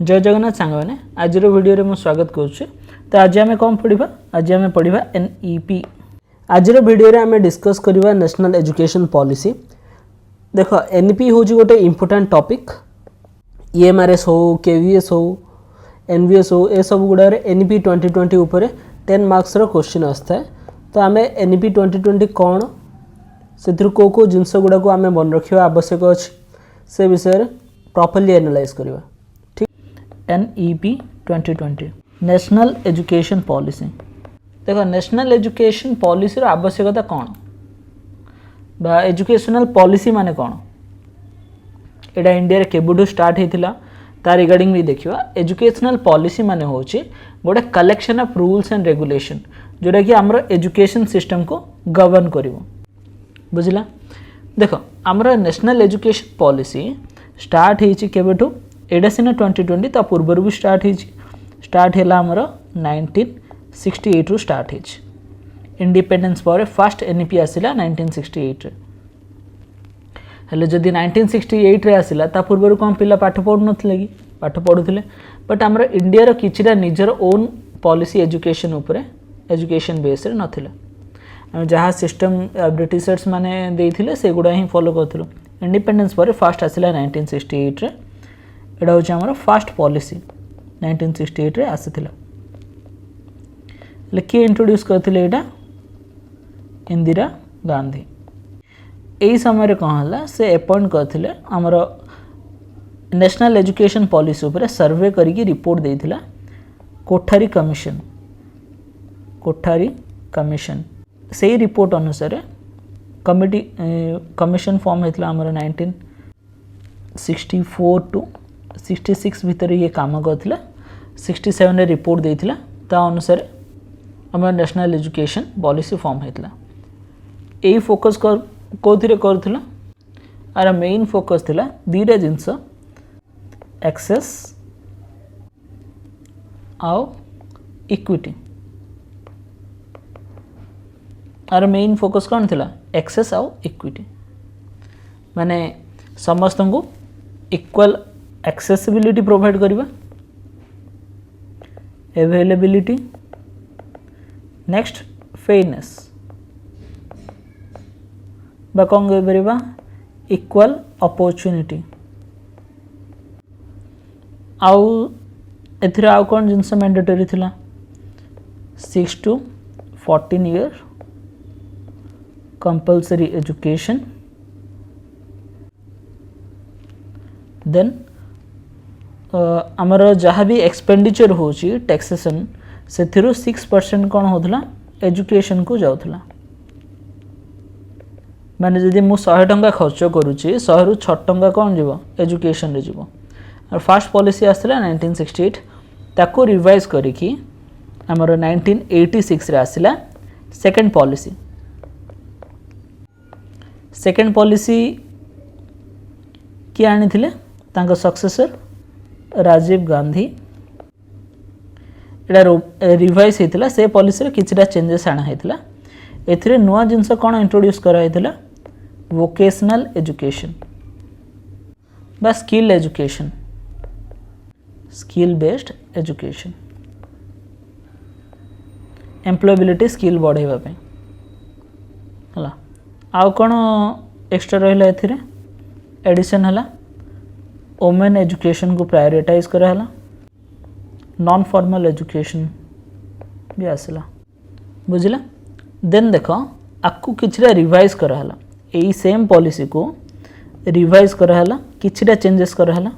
जय जगन्नाथ सांग मैंने आज वीडियो में स्वागत करुच्छे। तो आज आम कौन पढ़ा? आज आम पढ़ा NEP। आज वीडियो आम डिस्कस करवा नेशनल एजुकेशन पॉलिसी। देख NEP हूँ गोटे इम्पोर्टाट टॉपिक। EMRS हो, KVS हो, NVS हो, ए सब गुड़ा NEP 2020 उपर 10 मार्क्स क्वेश्चन आसता है। तो आम NEP 2020 कौन से कौ जिनस गुड़ा को आम मन रखा आवश्यक अच्छे से विषय प्रॉपर्ली एनालाइज करवा। ठीक, NEP 2020 नेशनल एजुकेशन पॉलिसी। देखो नेशनल एजुकेशन पॉलिसी रो आवश्यकता कौन बा एजुकेशनल पॉलिसी माने कौन, एटा इंडिया रे केबुडू स्टार्ट हेतिला तार रिगार्डिंग भी देखिवा। एजुकेशनल पॉलिसी माने होची गोटे collection of rules and regulation जोटा कि हमर एजुकेशन सिस्टम को गवर्न करिवो। बुझिला? देखो हमर नेशनल एजुकेशन पॉलिसी स्टार्ट हेची केबेठू, एडा सिना 2020 ता पूर्व भी स्टार्ट हेची। स्टार्ट हैला हमर 1968 रु स्टार्ट हेची। इंडिपेंडेंस पर फर्स्ट NEP आसिला 1968 रे। हेले जदि 1968 रे आसिला ता पूर्व कौन पिला पाठ पढ़ु नथिले कि पाठ पढ़ुथिले, बट हमर इंडिया रो किछिरा निजर ओन पॉलिसी एजुकेशन उपरे एजुकेशन बेस रे नथिला। हम जहाँ सिस्टम ब्रिटिशर्स माने देइथिले से गुडा ही फॉलो करथिलु। इंडिपेंडेंस पर फर्स्ट आसिला 1968 रे। एडा होची हमर फर्स्ट पॉलिसी 1968 रे आसिथिला। लेकिन इंट्रोड्यूस करथिले एटा इंदिरा गांधी। एही समय रे कौन हला से अपॉइंट करथिले हमर नेशनल एजुकेशन पॉलिसी ऊपर सर्वे करिकी रिपोर्ट देइथिला कोठारी कमिशन। कोठारी कमिशन से रिपोर्ट अनुसार कमिटी कमिशन फॉर्म होता आमर 1964 टू 66 भितर ये काम करथिला। 67 रे रिपोर्ट देइथिला ता अनुसार हमर नेशनल एजुकेशन पॉलिसी फॉर्म होता। यही फोकस कर कोथिरे करथिला आर मेन फोकस थिला दीटा जिंस एक्सेस आउ इक्विटी। आर मेन फोकस कौन थिला? एक्सेस आउ इक्विटी माने समस्त को इक्वल एक्सेसिबिलिटी प्रोवाइड करवा, अवेलेबिलिटी, नेक्स्ट फेयरनेस बा कौन कह इक्वल अपॉर्चुनिटी। आउ एथिरे आउ कौन जिनस मैंडेटरी थिला 6 to 14 year compulsory education. Then आमर जहाँ भी एक्सपेंडिचर होची टैक्सेशन से 6% कौन होता एजुकेशन को जाऊला। माने जदि मु 100 टंका खर्च करुच्ची 100 रु 6 टंका कौन जीव एजुकेशन रे जीव। और फर्स्ट पॉलिसी आसला 1968 ताको रिवाइज करिकी आमर 1986 रे आसला सेकंड पॉलिसी। सेकेंड पॉलिसी किए आनी थिले तांको सक्सेसर राजीव गांधी। एटा रिवाइज हेतिला से पॉलिसी रे किछिटा चेंजेस आना हेतिला। एथिरे नुआ जिंस कोन इंट्रोड्यूस करा हेतिला वोकेशनल एजुकेशन बा skill education, skill based education, employability skill बढ़ाइबा पे हला। आउ कौन एक्स्ट्रा रहा एथिरे एडिशन हला वोमेन एजुकेशन को प्रायोरिटाइज कराला। नॉन फॉर्मल एजुकेशन भी आसला। बुझला? देन देख आपको किछिटा रिवाइज कराला। यही सेम पॉलिसी को रिवाइज कराला, किछिटा चेंजेस कराला।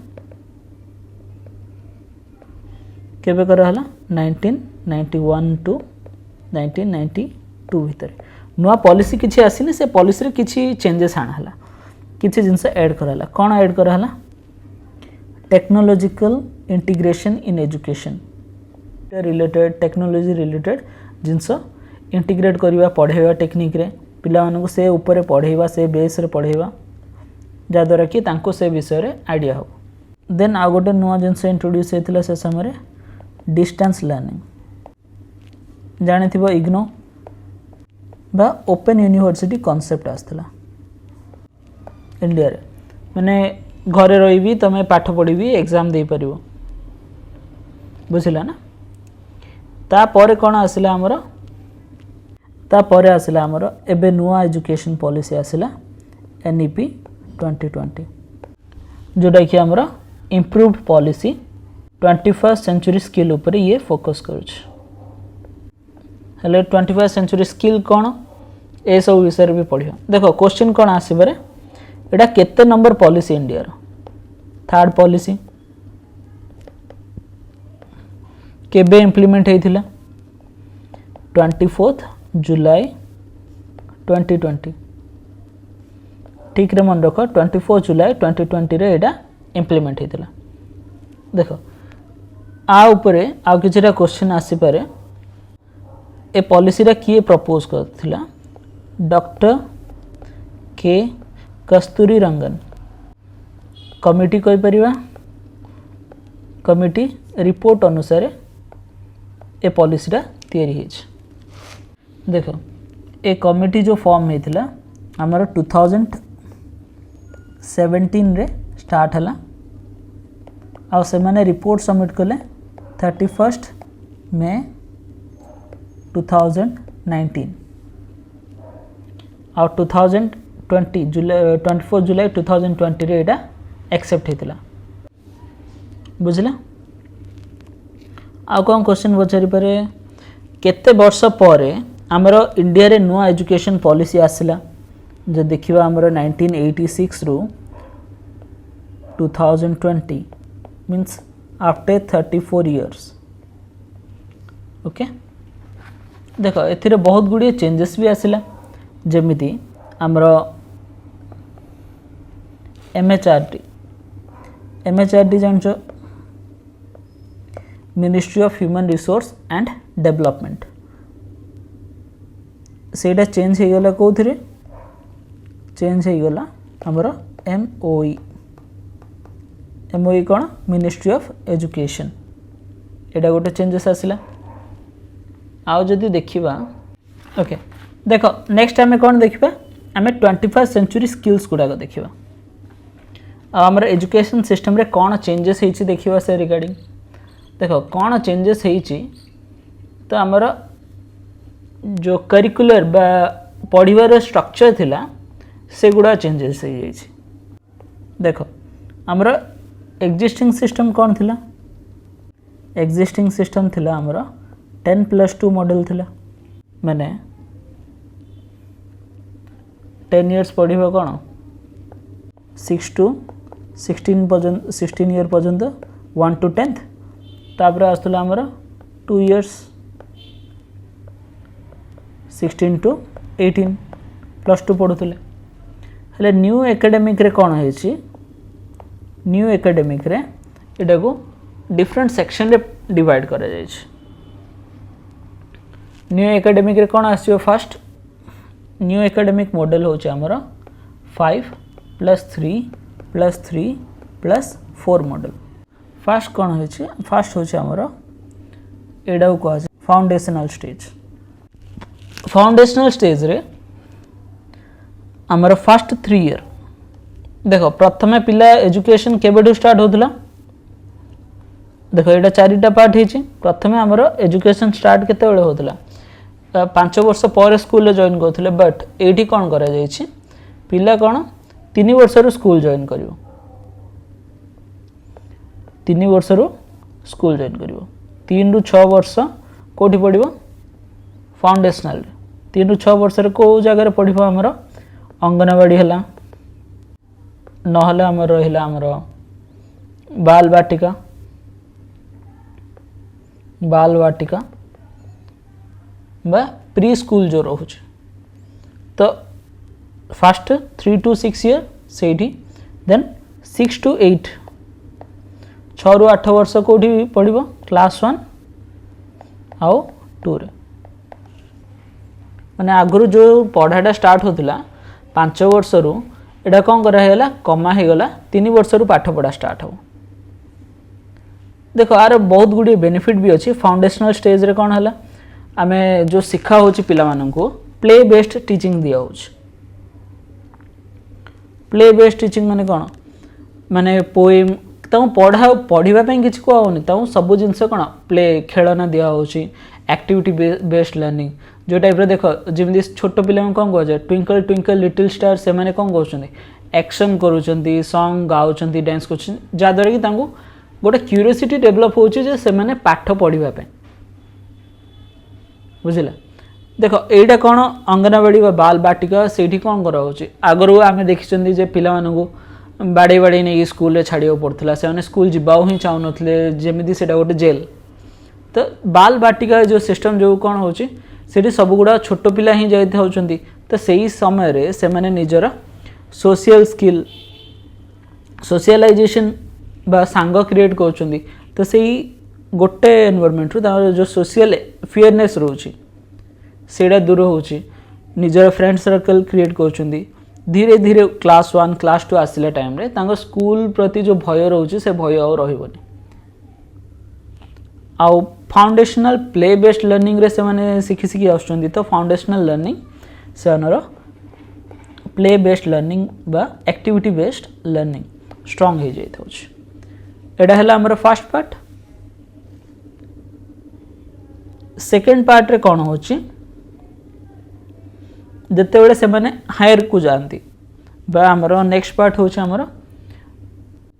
केबे कराला 1991 टू 1992 भितर नुआ पॉलिसी किछि आसीनी से पॉलिसी रे किछि चेंजेस आनाला, किछि जिनस ऐड कराला। कौन ऐड कराला? Technological integration in education related technology related genus integrate करवा पढ़ेवा टेक्निक रे पिला मानकु से ऊपर पढ़ेवा से बेस रे पढ़ेवा जहाँद्वारा कि तांको से विषय रे आइडिया हो। देन आ गोटे नुआ जिनस इंट्रोड्यूस होता से समय डिस्टेंस लर्निंग जानी थी इग्नो बा ओपन यूनिवर्सिटी कॉन्सेप्ट आसला इंडिया रे। माने घरे रही भी तुम पाठ पढ़ी भी एग्जाम दे पारिबो बुझिला ना तापर कौन आसला आमर तापर आसला आमर एबे नुआ एजुकेशन पॉलिसी आसला NEP 2020 जोटा कि आमर improved policy 21st century skill उपरे ये फोकस करुछ हेले 21st सेंचुरी स्किल कौन ए सब विषय भी पढ़ियो देखो क्वेश्चन कौन आसबारे एटा केते नंबर पॉलिसी इंडिया रो थर्ड पॉलिसी केबे इम्प्लीमेंट होइथिला 24 जुलाई 2020 ठीक रे मन रख 24 जुलाई 2020 रे एटा इम्प्लीमेंट होइथिला देखो आ ऊपर आ किछटा क्वेश्चन आसी पारे ए पॉलिसी रा किए प्रपोज करथिला डॉक्टर के कस्तूरी रंगन कमिटी कहि परिबा कमिटी रिपोर्ट अनुसार ए पॉलिसी रा तैयारी हेछ देखो ए कमिटी जो फॉर्म हेतिला हमर 2017 रे स्टार्ट हला आ से माने रिपोर्ट सबमिट कले 31st मे 2019 और 2020 जुलाई 24 जुलाई 2020 रे एटा एक्सेप्ट हेतिला बुझला आ कौन क्वेश्चन पचारि पारे केते वर्ष परे हमरो इंडिया रे नुआ एजुकेशन पॉलिसी आसिला जो देखिबा हमरो 1986 रो 2020 मीन्स आफ्टर 34 इयर्स ओके देखो एथिरे बहुत गुडी चेंजेस भी आसिला जेमिति हमरो MHRD जानछो ministry of human resource and development सेटा चेंज हो गला कोथिरे चेंज हो गला हमरो MOE कौन मिनिस्ट्री ऑफ एजुकेशन एटा गोटे चेंजेस आसिला आउ जदि देखिबा ओके देखो नेक्स्ट आमे कौन देखिबा आमे 21st सेंचुरी स्किल्स गुडा देखिबा आ हमर एजुकेशन सिस्टम रे कौन चेंजेस हेछि देखिबा से रिगार्डिंग देखो कौन चेंजेस हेछि तो हमर जो करिकुलर बा पढ़िबार स्ट्रक्चर थिला से गुडा चेंजेस हे जाइछि देखो हमर एग्जिस्टिंग सिस्टम कौन थिला एग्जिस्टिंग सिस्टम थिला हमर 10+2 मॉडल थिला माने 10 इयर्स पढ़िबा कौन 6 to 16 ईयर पर्यंत 1 to 10th तापर आसला हमर 2 इयर्स 16 to 18 +2 पढ़ुले हेले न्यू एकेडमिक रे कौन हेछि न्यू एकेडमिक रे एटा को डिफरेंट सेक्शन रे डिवाइड करा जाय छै न्यू एकेडमिक रे कौन आसियो फर्स्ट न्यू एकेडमिक मॉडल होचे हमर 5+3+3+4 मॉडल फर्स्ट कौन होचे फर्स्ट होचे हमर एडा को कहै फाउंडेशनल स्टेज रे हमर फर्स्ट 3 ईयर देखो प्रथमे पिला एजुकेशन केबेडू स्टार्ट होतला देखो एटा चारिटा पार्ट हेछि प्रथमे हमर एजुकेशन स्टार्ट केते बेले होतला 5 वर्ष पर स्कूल जॉइन करथिले बट एठी कोन करा जाय छि पिला कोन 3 वर्ष रो स्कूल जॉइन करिवो 3 वर्ष रो स्कूल जॉइन करिवो 3 रु 6 वर्ष कोठी पढिवो फाउंडेशनल 3 रु 6 वर्ष रे को जगह रे पढिवो हमर अंगनवाड़ी हला नहले हमर रहिला हमर बाल वाटिका बा प्री स्कूल जो रोच तो फर्स्ट 3 to 6 ईयर सेठी देन 6 to 8 6 रु 8 वर्ष कोठी पढिबो क्लास 1 आउ 2 रे माने आगरु जो पढ़ाटा स्टार्ट होतिला 5 वर्ष रु एटा कोन करा हेला कमा हे गला 3 वर्ष रु पाठ पढ़ा स्टार्ट हो देखो आर बहुत गुडी बेनिफिट भी अछि फाउंडेशनल स्टेज रे कोन हला आमे जो शिक्षा होछि पिला मानन को प्ले बेस्ड टीचिंग दिया होछि प्ले बेस्ड टीचिंग माने कोन माने पोएम पढ़ाई किसी कहूनी सब जिनस कौन प्ले खेलना दिखाई एक्टिविटी बेस्ड लर्निंग जो टाइप देख जमी छोट पिला कौन कह ट्विंकल ट्विंकल लिटिल स्टार से कौन कहते एक्शन करुँच सॉन्ग गाँच डांस कर जहाँद्वारा कि गोटे क्यूरियोसिटी डेभलप होचे से मैंने पाठ पढ़ापी बुझला देख एटा कौन अंगनवाड़ी बाल बाटिका से कौन कराऊँ आगु आम देखी पिला बाड़े बाड़े नहीं स्कूल छाड़ा पड़ता से स्कूल जावा ही चाहून जमी से गोटे जेल तो बाल बाटिका जो सिस्टम जो कौन हो सब गुड़ा छोट पिला ही जाती तो सही समय रे से मैंने निजर सोशल स्किल सोशलाइजेशन बा सांग क्रिएट कर तो सही गोटे एनवायरनमेंट रू जो सोशल फियरनेस रोचे सेटा दूर हो निजर फ्रेंड सर्कल क्रिएट कर धीरे धीरे क्लास 1 क्लास 2 आसला टाइम रे तांको स्कूल प्रति जो भय रोचे से भय आउ रहिबनी आउ फाउंडेशनल प्ले बेस्ड लर्निंग रे से माने सिखी सिखी आछुंदी तो फाउंडेशनल लर्निंग से अनर प्ले बेस्ड लर्निंग बा एक्टिविटी बेस्ड लर्निंग स्ट्रांग हो जाइत होछ एडा हला हमर फर्स्ट पार्ट सेकंड पार्ट रे कोन होछि जिते बड़े से माने हायर को जाती बा आमर नेक्स्ट पार्ट होछि आमर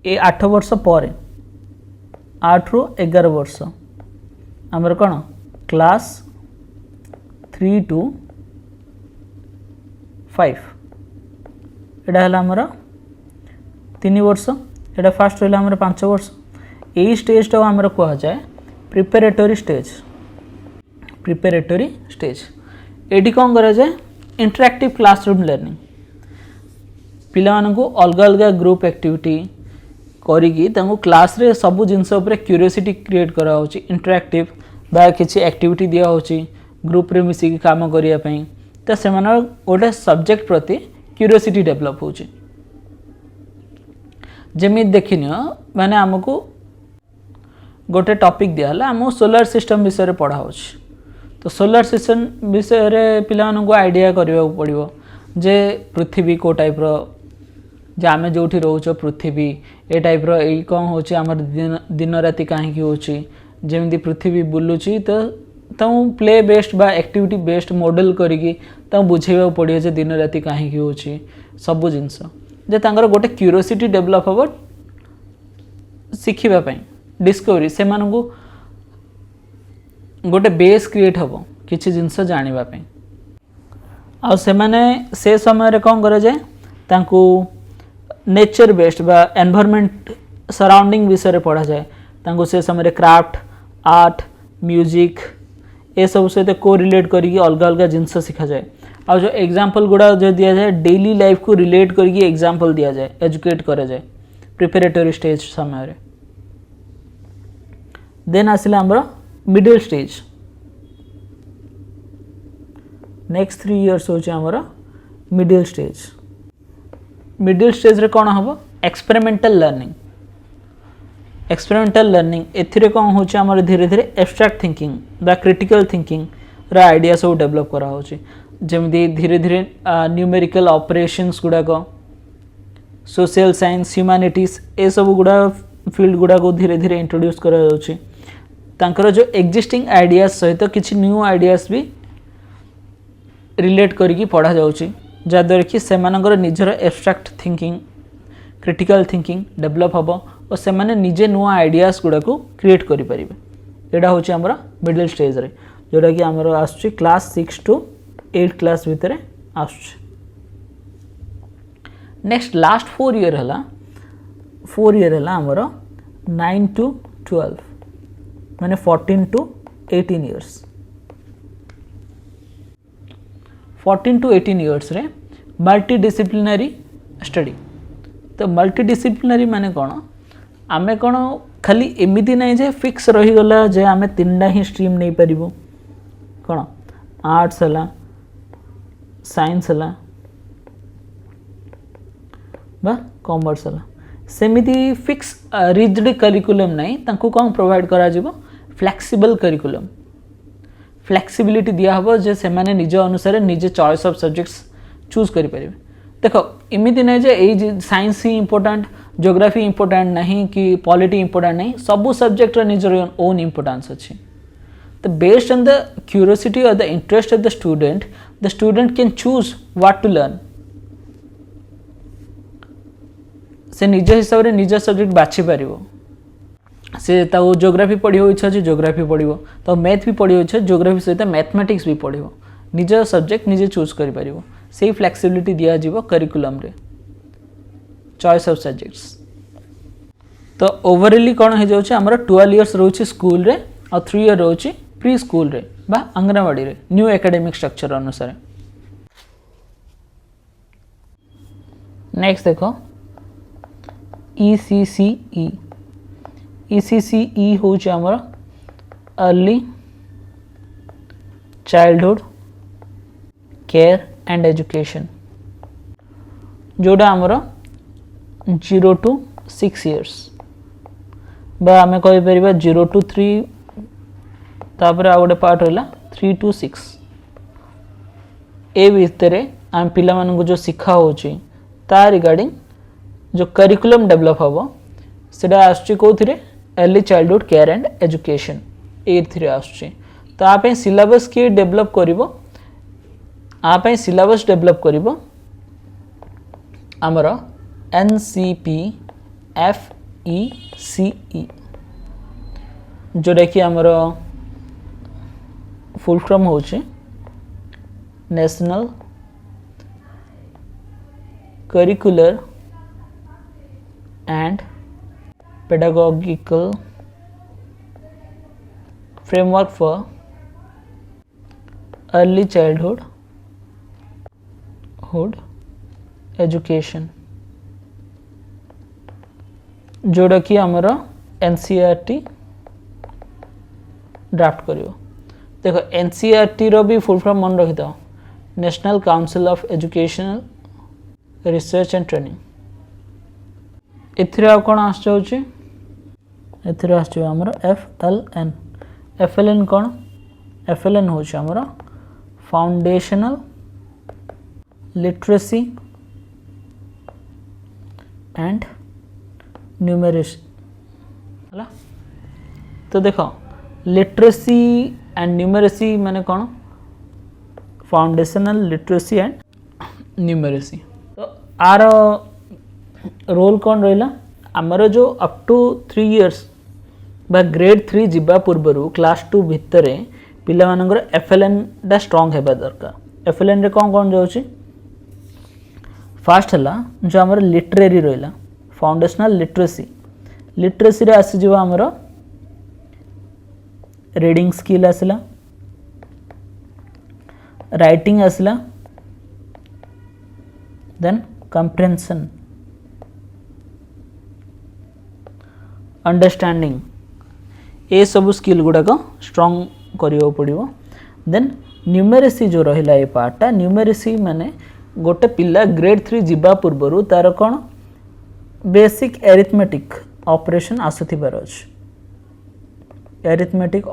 ए 8 वर्ष पर 8 रु 11 वर्ष आमर कौन क्लास 3 to 5 एटा हला आमर 3 वर्ष एटा फास्ट रहा आमर 5 वर्ष यही स्टेज टा आमर कह जाए प्रिपेरेटरी स्टेज एटी कौन करा जाए इंटरैक्टिव क्लासरूम लर्निंग पिला को अलग अलग ग्रुप एक्टिविटी करिकी क्लास रे सब जिनस क्यूरियोसिटी क्रिएट करा होची इंटरैक्टिव बा किसी एक्टिविटी दिया होची ग्रुप रे मिसिकी काम करिया पई तो से गोटे सब्जेक्ट प्रति क्यूरियोसिटी डेवलप होची जमी देखिन माने आमको गोटे टॉपिक दिया आम सोलार सिस्टम विषय पढ़ा होची तो सोलार सिस्टम विषय रे पिला को आइडिया करने पड़ो जे पृथ्वी को टाइप रो जे आम जो रोच पृथ्वी ए टाइप रो यही कौन हो दिन राति कहीं होमी पृथ्वी बुलूची तो प्ले बेस्ड बा एक्टिविटी बेस्ड मॉडल करिकी बुझेबा पड़ो जे दिन राति कहीं हो सब जिनस जे तांकर गोटे क्यूरियोसिटी डेवलप हम शिखिबा डिस्कवरी से गोटे बेस क्रिएट हम किसी जिनस जानापी आ से समय रे कौन करा जाए तांको नेचर बेस्ड बा एनवायरनमेंट सराउंडिंग विषय पढ़ा जाए तांको से समय क्राफ्ट आर्ट म्यूजिक ए सब सहित को रिलेट करी अलग अलग जिनस शिखा जाए आ जो एग्जांपल गुड़ा जो दिया जाए डेली लाइफ को रिलेट करी एग्जांपल दिया जाए एजुकेट करा जाए प्रिपेरेटरी स्टेज समय रे देन आसिला हमर मिडिल स्टेज नेक्स्ट 3 इयर्स होचे हमर मिडिल स्टेज रे कौन हम एक्सपेरिमेंटल लर्निंग एथिरे कौन होचे हमर धीरे धीरे एब्स्ट्रैक्ट थिंकिंग बा क्रिटिकल थिंकिंग रा आइडिया सब डेवलप करा होचे जमी धीरे धीरे न्यूमेरिकल ऑपरेशंस गुड़ाक सोशल साइंस ह्यूमैनिटीज ए सब गुड़ा फील्ड गुड़ा को धीरे धीरे इंट्रोड्यूस करा जाउची तांकर जो एग्जिस्टिंग आइडियाज सहित किसी न्यू आइडियाज भी रिलेट करिकी पढ़ा जाउची जहाँद्वारा कि सेमानकर निजर abstract thinking critical thinking develop हम और से माने निजे नुआ आइडियाज गुड़ा को क्रिएट करि परिबे एडा होची हमर मिडिल स्टेज रे जोटा कि हमर आसुची क्लास 6 to 8 क्लास भितर आसुची नेक्स्ट लास्ट 4 ईयर हला हमर 9 to 12 माने 14 to 18 इयर्स 14 to 18 इयर्स रे मल्टीडिसिप्लिनरी स्टडी तो मल्टीडिसिप्लिनरी माने कौन आमे कौन खाली एमिति नहीं जे फिक्स रही गला जे आमे 3टा ही स्ट्रीम नहीं परिबो कौन आर्ट्स हला साइंस हला बा कॉमर्स हला सेमिति फिक्स रिजिड करिकुलम नहीं तांको कौन प्रोवाइड करा जिवो फ्लेक्सिबल करिकुलम फ्लेक्सिबिलिटी दिया हबो जे से माने निज अनुसार निजे चॉइस ऑफ सब्जेक्ट्स चूज करि परिबे देखो एमिति नहीं जे ए साइंस ही इंपोर्टेंट ज्योग्राफी इंपोर्टेंट नहीं कि पॉलिटी इंपोर्टेंट नहीं, सबू सब्जेक्ट निजर ओन इंपोर्टेंस अच्छी। तो बेस्ड ऑन द क्यूरियोसिटी और the interest of the student can choose what to learn. से निज हिसाब से निज सब्जेक्ट बाछि पारिबो। से ताऊ ज्योग्राफी पढ़ियो इच्छा अछि ज्योग्राफी पढ़िबो, तो मैथ भी पढ़ियो इच्छा ज्योग्राफी सहित मैथमेटिक्स भी पढ़िबो, निज सब्जेक्ट निजे चूज करि पारिबो। सेही फ्लेक्सिबिलिटी दिया जिवो करिकुलम रे, चॉइस ऑफ सब्जेक्ट्स। तो ओवरऑली कौन हो जाउछि हमर 12 इयर्स रहउछि स्कूल रे और 3 इयर रहउछि प्री स्कूल रे बा अंगनवाड़ी रे न्यू एकेडमिक स्ट्रक्चर अनुसार। नेक्स्ट देखो ECCE। ECCE होउछि हमर early childhood care and education, जोड़ा हमर 0 to 6 इयर्स बा आमे कहि परिबा 0 to 3, तापर आ गोटे पार्ट होला 3 to 6। ए भितरे आम पिला मानकु जो शिक्षा होछि ता रिगार्डिंग जो करिकुलम डेवलप हबो सेटा आसछि कोथिरे early childhood care and education ए थिरे आसछि। तो आपे सिलेबस के डेवलप करिवो, आपे सिलेबस डेवलप करिवो हमर NCPFECE, जोटा कि हमर फुल फॉर्म होछि national curricular and pedagogical framework for early childhood education, जोड़ा कि हमर NCERT ड्राफ्ट करियो। देखो NCERT रो भी फुल फॉर्म मन रखि दो, national council of educational research and training. एथिरे आ कोन आस जाउछि, एथिरे आस जाउ हमर FLN। FLN कोन, FLN होछि हमर फाउंडेशनल लिटरेसी एंड न्यूमेरेसी हला। तो देखो लिटरेसी एंड न्यूमेरेसी माने कौन, फाउंडेशनल लिटरेसी एंड न्यूमेरेसी। तो आर रोल कौन रहिला, आमर जो अप टू 3 इयर्स बा ग्रेड 3 जिबा पूर्वरु क्लास 2 भितरे पिला मानकर FLN डा स्ट्रांग हेबा दरकार। FLN रे कौन कौन जाउछि, फास्ट हला जो हमर लिटरेरी रहिला फाउंडेशनल लिटरेसी रे आसी जिवो हमर रीडिंग स्किल आसला, राइटिंग आसला, देन कंप्रेhension, अंडरस्टैंडिंग, ए सब स्किल गुड़ाक स्ट्रांग करियो पड़िवो। देन न्यूमेरेसी जो रहिला ए पार्टा, न्यूमेरेसी माने गोटे पिला ग्रेड 3 जिबा पूर्वरु तार कोन बेसिक एरिथमेटिक ऑपरेशन आसुथिबार अछि। एरिथमेटिक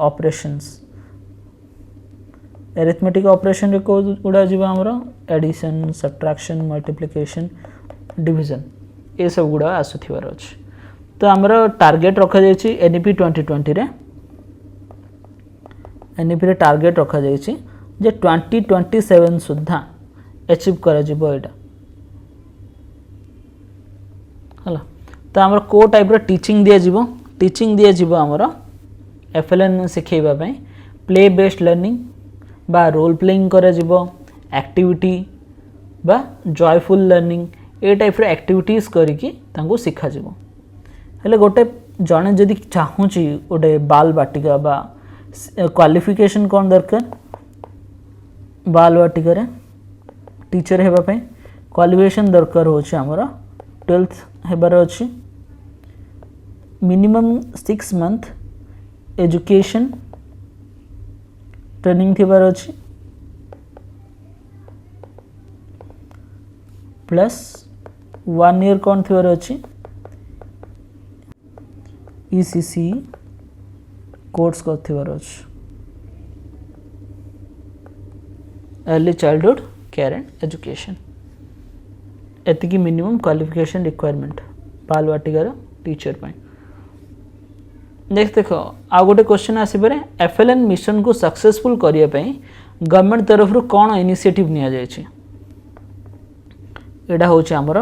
ऑपरेशन रे को गुडा जीवा हमरो एडिशन, सब्ट्रैक्शन, मल्टीप्लिकेशन, डिवीजन ए सब गुडा आसुथिबार अछि। तो हमरो टारगेट रखा जायछि NEP 2020 रे, NEP रे टारगेट रखा जायछि जे 2027 सुद्धा अचीव करा जिवो एटा हला। तो हमर को टाइप रो टीचिंग दिया जिवो हमरो FLN सिखेबा पई प्ले बेस्ड लर्निंग बा रोल प्लेइंग करा जिवो, एक्टिविटी बा जॉयफुल लर्निंग ए टाइप रो एक्टिविटीज करिकि तांको सिखा जिवो। हेले गोटे जने जदि चाहूची गोटे बाल बाटिका बा क्वालिफिकेशन कौन दरकार, बाल बाटिका रे टीचर हेबा पई क्वालिफिकेशन दरकार होछि हमर 12th हेबार अछि, मिनिमम 6 मंथ एजुकेशन ट्रेनिंग थिबार अछि, प्लस 1 ईयर कौन थिबार अछि ECCE कोर्स करथिबार अछि, early childhood care and education. एतिकी मिनिमम क्वालिफिकेशन रिक्वायरमेंट बाल वाटिकार टीचर पाई नेक्स्ट देख आ गोटे क्वेश्चन आसपे एफएलएन मिशन को सक्सेसफुल करिया पई गवर्नमेंट तरफ रु कौन इनिशिएटिव निया जाय छै एडा होछि हमर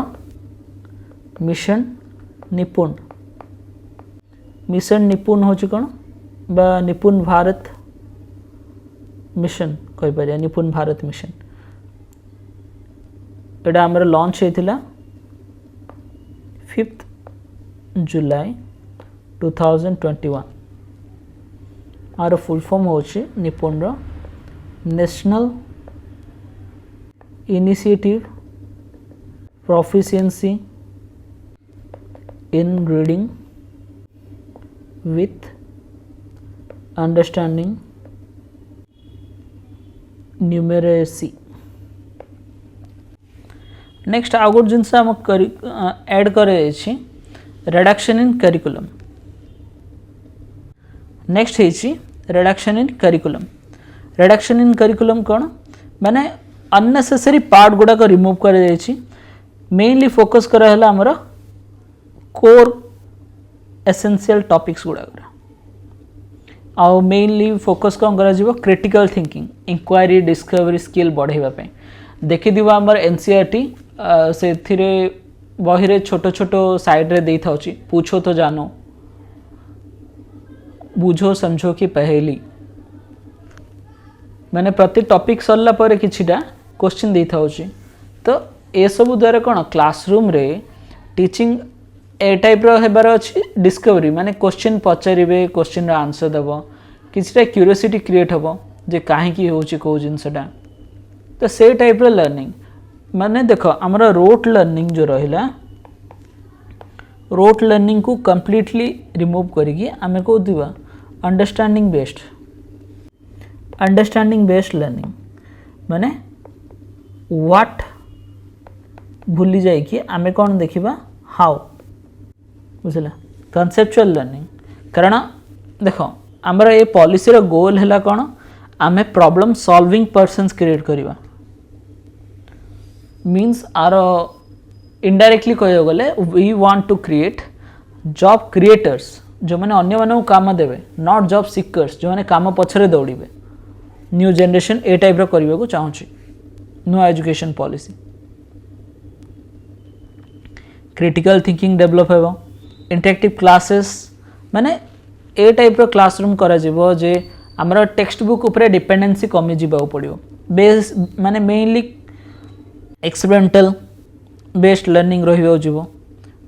मिशन निपुण होछि कोन बा निपुण भारत मिशन कहि परिया निपुण भारत मिशन एडा हमर लॉन्च हेतिला 5th जुलाई 2021 आर फुल फॉर्म होछि निपुण रो national initiative proficiency in reading with understanding numeracy next आउ गोटे जिनस आम ऐड करे रिडक्शन इन करिकुलम नेक्स्ट है रिडक्शन इन करिकुलम कौन माने अननेसेसरी पार्ट गुड़ाक रिमूव कर मेनली फोकस करा है आमर कोर एसेंशियल टॉपिक्स गुड़ाक आउ मेनली फोकस कौन करा critical thinking inquiry discovery skill बढ़ाइबा देखि दिबा हमर एनसीईआरटी से बही रे छोट छोट साइड रे दे थाउची पूछो तो जानो बुझो समझो कि पहेली माने प्रति टॉपिक सरला पर किछिटा क्वेश्चन दे थाउची तो ए सब द्वारा कौन क्लासरूम रे टीचिंग ए टाइप रो हेबार अछि डिस्कवरी माने क्वेश्चन पचारिबे क्वेश्चन रा आंसर देबो किछटा क्यूरियोसिटी क्रिएट हबो जे काहे की होची को जिंसटा तो से टाइप रो लर्निंग माने देखो हमरा रोट लर्निंग जो रहिला रोट लर्निंग को कंप्लीटली रिमूव करिकि आमे को दिबा अंडरस्टैंडिंग बेस्ड लर्निंग माने व्हाट भूली जाए कि आमे कौन देखिबा हाउ बुझला कॉन्सेप्चुअल लर्निंग कारण देखो हमरा ये पॉलिसी रो गोल हैला कौन आमे प्रॉब्लम सॉल्विंग पर्सन्स क्रिएट करिबा मीन्स आर इनडायरेक्टली कह गले we want to create job creators जो मैंने अन्य मानक काम देवे नॉट जॉब सिकर्स जो मैंने काम पछरे दौड़े न्यू जनरेशन ए टाइप रो करबा को चाहूची new education policy critical thinking develop हेबो इंटरेक्टिव क्लासेस माने ए टाइप रो क्लासरूम करा जिवो जे हमरा टेक्स्ट बुक ऊपर डिपेंडेंसी कमी जिबा पड़ियो बेस माने मेनली एक्सपेरिमेंटल बेस्ड लर्निंग रहिबो जिवो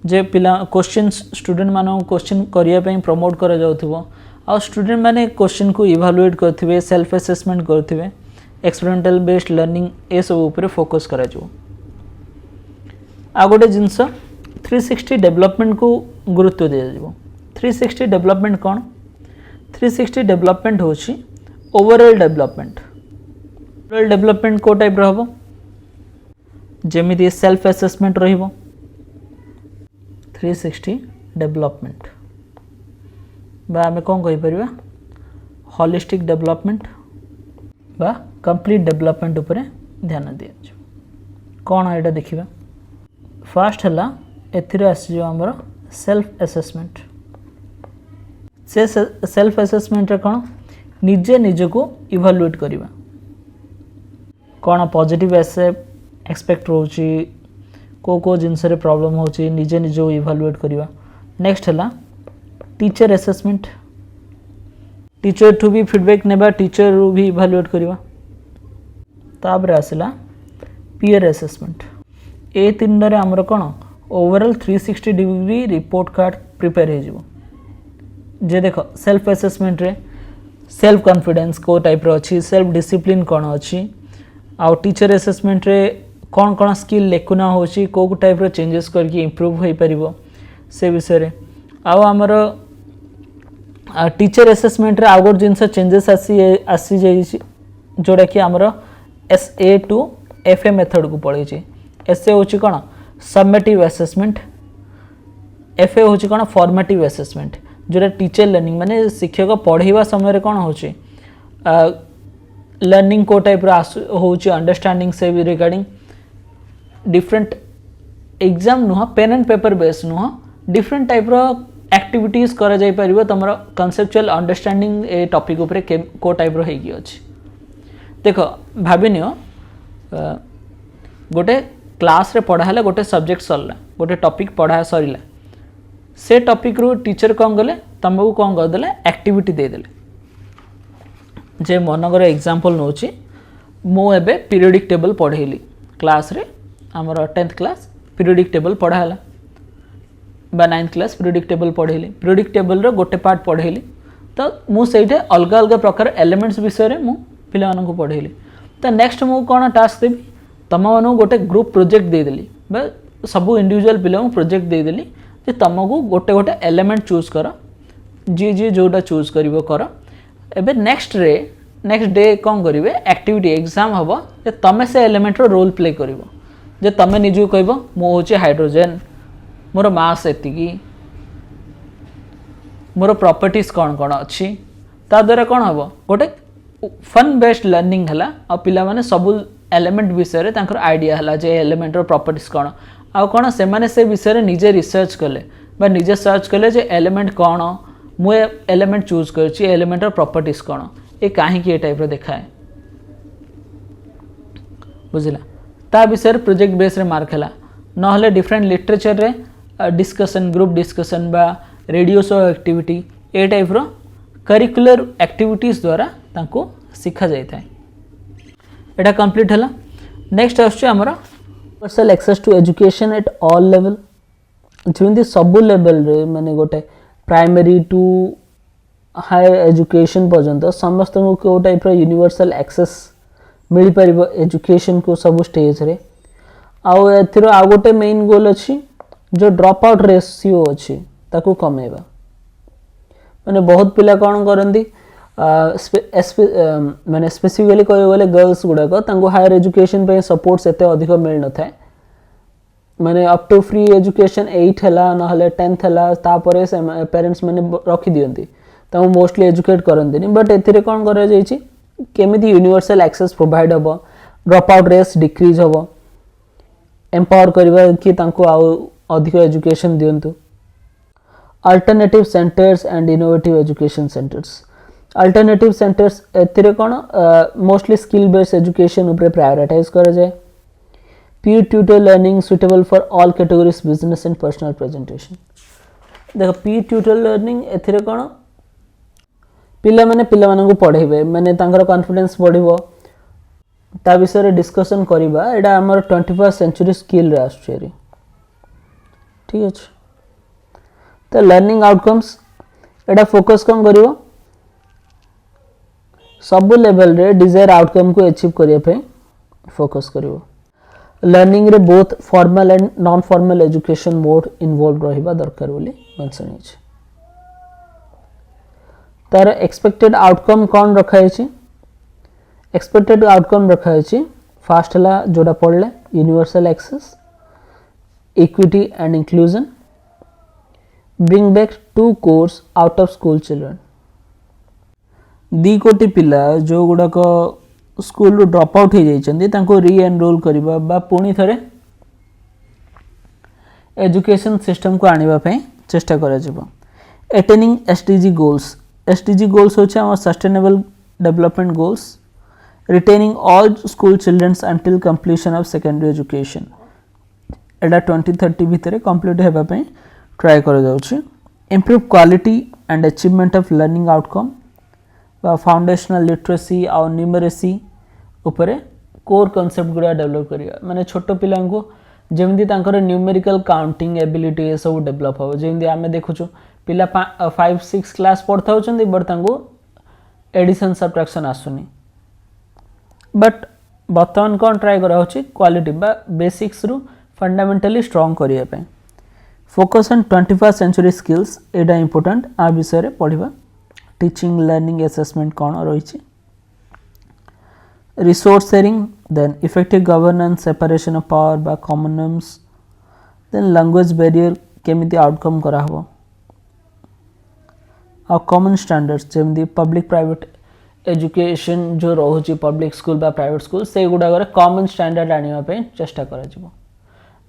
जे पिला क्वेश्चन स्टूडेंट मानो क्वेश्चन करिया पई प्रमोट करा जाउथिबो आ स्टूडेंट माने क्वेश्चन को इवैल्यूएट करथिबे सेल्फ असेसमेंट करथिबे एक्सपेरिमेंटल बेस्ड लर्निंग ए सब ऊपर फोकस करा जिवो आ गोटे जिनस 360 डेवलपमेंट को गुरुत्व दिया जिवो 360 डेवलपमेंट कौन 360 डेवलपमेंट होची ओवरऑल डेवलपमेंट को टाइप रहबो जेमिति सेल्फ असेसमेंट रहिबो 360 डेवलपमेंट बा हमें कौन कहि परिबा होलिस्टिक डेवलपमेंट बा कंप्लीट डेवलपमेंट ऊपर ध्यान दिया कौन एटा देखिबा फर्स्ट हला एथिरे आसी जो हमर सेल्फ असेसमेंट से सेल्फ असेसमेंट रे कौन निजे निजे को इवैल्यूएट करिबा कौन पॉजिटिव एक्सपेक्ट रोची को जिनस रे प्रॉब्लम होची निजे निजे को इवैल्यूएट करिबा नेक्स्ट हला टीचर असेसमेंट टीचर टू भी फीडबैक नेबा टीचर रू भी इवैल्यूएट करिबा ताबरे आसिला पीयर असेसमेंट ए तीन रे हमर कोन overall 360 degree report card prepare हे जिवो जे देखो सेल्फ असेसमेंट रे सेल्फ कॉन्फिडेंस को टाइप रो अछि सेल्फ डिसिप्लिन कोन अछि आ टीचर असेसमेंट रे कौन कौन स्किल लेकुना होची को टाइप रो चेंजेस करके इंप्रूव होई परिबो से विषय रे आमर टीचर असेसमेंट रे आउट जिनस चेंजेस आसी जाई जोड़ा कि आमर SA टू FA मेथड को पड़े SA होची कोन सबमेटिव असेसमेंट FA होची कोन फॉर्मेटिव असेसमेंट जोड़ा टीचर लर्निंग माने शिक्षक पढ़ाइबा समय कोन होची लर्निंग को टाइप रो होची अंडरस्टैंडिंग से रिगार्डिंग डिफरेंट एग्जाम नुह पेन एंड पेपर बेस नुह डिफरेंट टाइप रो एक्टिविटीज करा जाई परिबो तमर कॉन्सेप्चुअल अंडरस्टैंडिंग ए टॉपिक ऊपर को टाइप रो हेगी अछि। देखो भाबिनियो गोटे क्लास रे पढ़ा हला गोटे सब्जेक्ट सरला गोटे टॉपिक पढ़ा सरिला से टॉपिक रो टीचर कौन गले तुमको कौन कर देले एक्टिविटी दे देले जे मनगर एग्जांपल नोची मो एबे पीरियोडिक टेबल पढ़ेली क्लास रे हमर 10th क्लास पीरियोडिक टेबल पढ़ा हला बा 9th क्लास पीरियोडिक टेबल पढ़ेली पीरियोडिक टेबल रो गोटे पार्ट पढ़ेली तो मु सेठे अलग अलग प्रकार एलिमेंट्स विषय रे मु पिला मानन को पढ़ेली तो नेक्स्ट मु कोन टास्क देबी तम मानन गोटे ग्रुप प्रोजेक्ट दे देली बा सब इंडिविजुअल पिला प्रोजेक्ट दे देली जे तुमको गोटे गोटे एलिमेंट चूज कर जी जी जोटा चूज करिवो कर एबे नेक्स्ट डे कौन करिवे एक्टिविटी एग्जाम हबो जे तमे से एलिमेंट रो रोल प्ले करिवो जे तमे निजु कहबो मो होचे हाइड्रोजन मोर मास एतिकी मोर प्रॉपर्टीज कौन कौन अच्छी ता द्वारा कौन हम गोटे फन बेस्ड लर्निंग है आ पिला माने सब एलिमेंट विषय तांकर आइडिया है जे एलिमेंट रो प्रॉपर्टीज कौन आ कौन से माने से विषय निजे रिसर्च कले बा निजे सर्च कले जे एलिमेंट कौन मु एलिमेंट चूज करछि एलिमेंट रो प्रॉपर्टीज कौन ए काहे की ए टाइप रो देखाए बुझिला ता विषय प्रोजेक्ट बेस रे मार्क हला न हले डिफरेंट लिटरेचर रे डिस्कशन ग्रुप डिस्कशन बा रेडियो शो एक्टिविटी ए टाइप रो करिकुलर एक्टिविटीज द्वारा तांको सिखा जाय थाए एटा कंप्लीट हला नेक्स्ट आछे हमर universal access to education at all level जेंदी सब लेवल रे माने गोटे प्राइमरी टू हायर एजुकेशन पर्यंत समस्त को टाइप रो यूनिवर्सल एक्सेस मिल परिबो एजुकेशन को सब स्टेज रे आउ एथिरो आ गोटे मेन गोल अछि जो ड्रॉप आउट रेशियो अच्छी ताकू कमेबा माने बहुत पिला कौन करती माने स्पेसिफिकली कह गले गर्ल्स गुड़ाक तांको हायर एजुकेशन पे सपोर्ट्स एते अधिक मिल न थाए माने अप टू फ्री एजुकेशन 8 हला न हले 10th हला तापरे से पेरेंट्स माने रखी दियंती ताऊ मोस्टली एजुकेट करंती बट एथिरे कौन करा जायछि केमिति यूनिवर्सल एक्सेस प्रोवाइड हबो ड्रॉप आउट रेस डिक्रीज हबो एम्पावर करबा कि तांको आउ अधिक एजुकेशन दियंतु alternative centres and innovative education centres alternative centres एथिरे कोन मोस्टली स्किल बेस्ड एजुकेशन ऊपर प्रायोरिटाइज करा जाए peer tutor learning suitable for all categories business and personal presentation देखो पीयर ट्यूटर लर्निंग एथिरे कोन पिला माने पढ़ेबे माने तांकर कॉन्फिडेंस बढ़िबो ता विषय डिस्कशन करिबा एडा हमर 21st सेंचुरी स्किल रे आछे ठीक अच्छे तो लर्निंग आउटकम्स एटा फोकस कौन करिवो सब लेवल रे डिजायर आउटकम को अचीव करिया पे फोकस करिवो लर्निंग रे both formal and non formal education mode involve रहिबा दरकार बोली मेंशन अछि तार एक्सपेक्टेड आउटकम कौन रखा है एक्सपेक्टेड आउटकम रखा है फास्ट हला जोड़ा पढ़ले universal access equity and inclusion bring back 2 crores out of school children दी कोटी पिला जो गुडा को स्कूल रो ड्रॉप आउट हो जाइछन्ती तांको री एनरोल करबा बा पुणी थरे एजुकेशन सिस्टम को आनिबा पे चेष्टा करा जिवो अटेनिंग एसडीजी गोल्स होचे हमर sustainable development goals retaining all school childrens until completion of secondary education एटा 2030 भितर कंप्लीट हेबा पे ट्राई कर जाउछि improve quality and achievement of learning outcome बा फाउंडेशनल लिटरेसी और न्यूमरेसी ऊपर कोर कांसेप्ट गुडा डेवलप करिया माने छोटो पिला को जेमि तांकर न्यूमेरिकल काउंटिंग एबिलिटी ए सब डेवलप हो जेमि आमे देखुछु पिला 5-6 क्लास पढ़ता होचंदी बट तांको एडिशन सब्ट्रैक्शन आसुनी बट बर्तमान कौन ट्राई करा होछि क्वालिटी बा बेसिक्स रु फंडामेंटली स्ट्रांग करिया पे focus on 21st century skills एडा इंपोर्टेंट आ विषय रे पढ़िबा टीचिंग लर्निंग असेसमेंट कौन रही resource sharing then effective governance separation of power बा common norms then language barrier केमिति आउटकम करा हो आ कॉमन स्टैंडर्ड्स जेमि पब्लिक प्राइवेट एजुकेशन जो रोची पब्लिक स्कूल बा प्राइवेट स्कूल से गुडा कॉमन स्टैंडर्ड आनिबा पे चेष्टा करा जिवो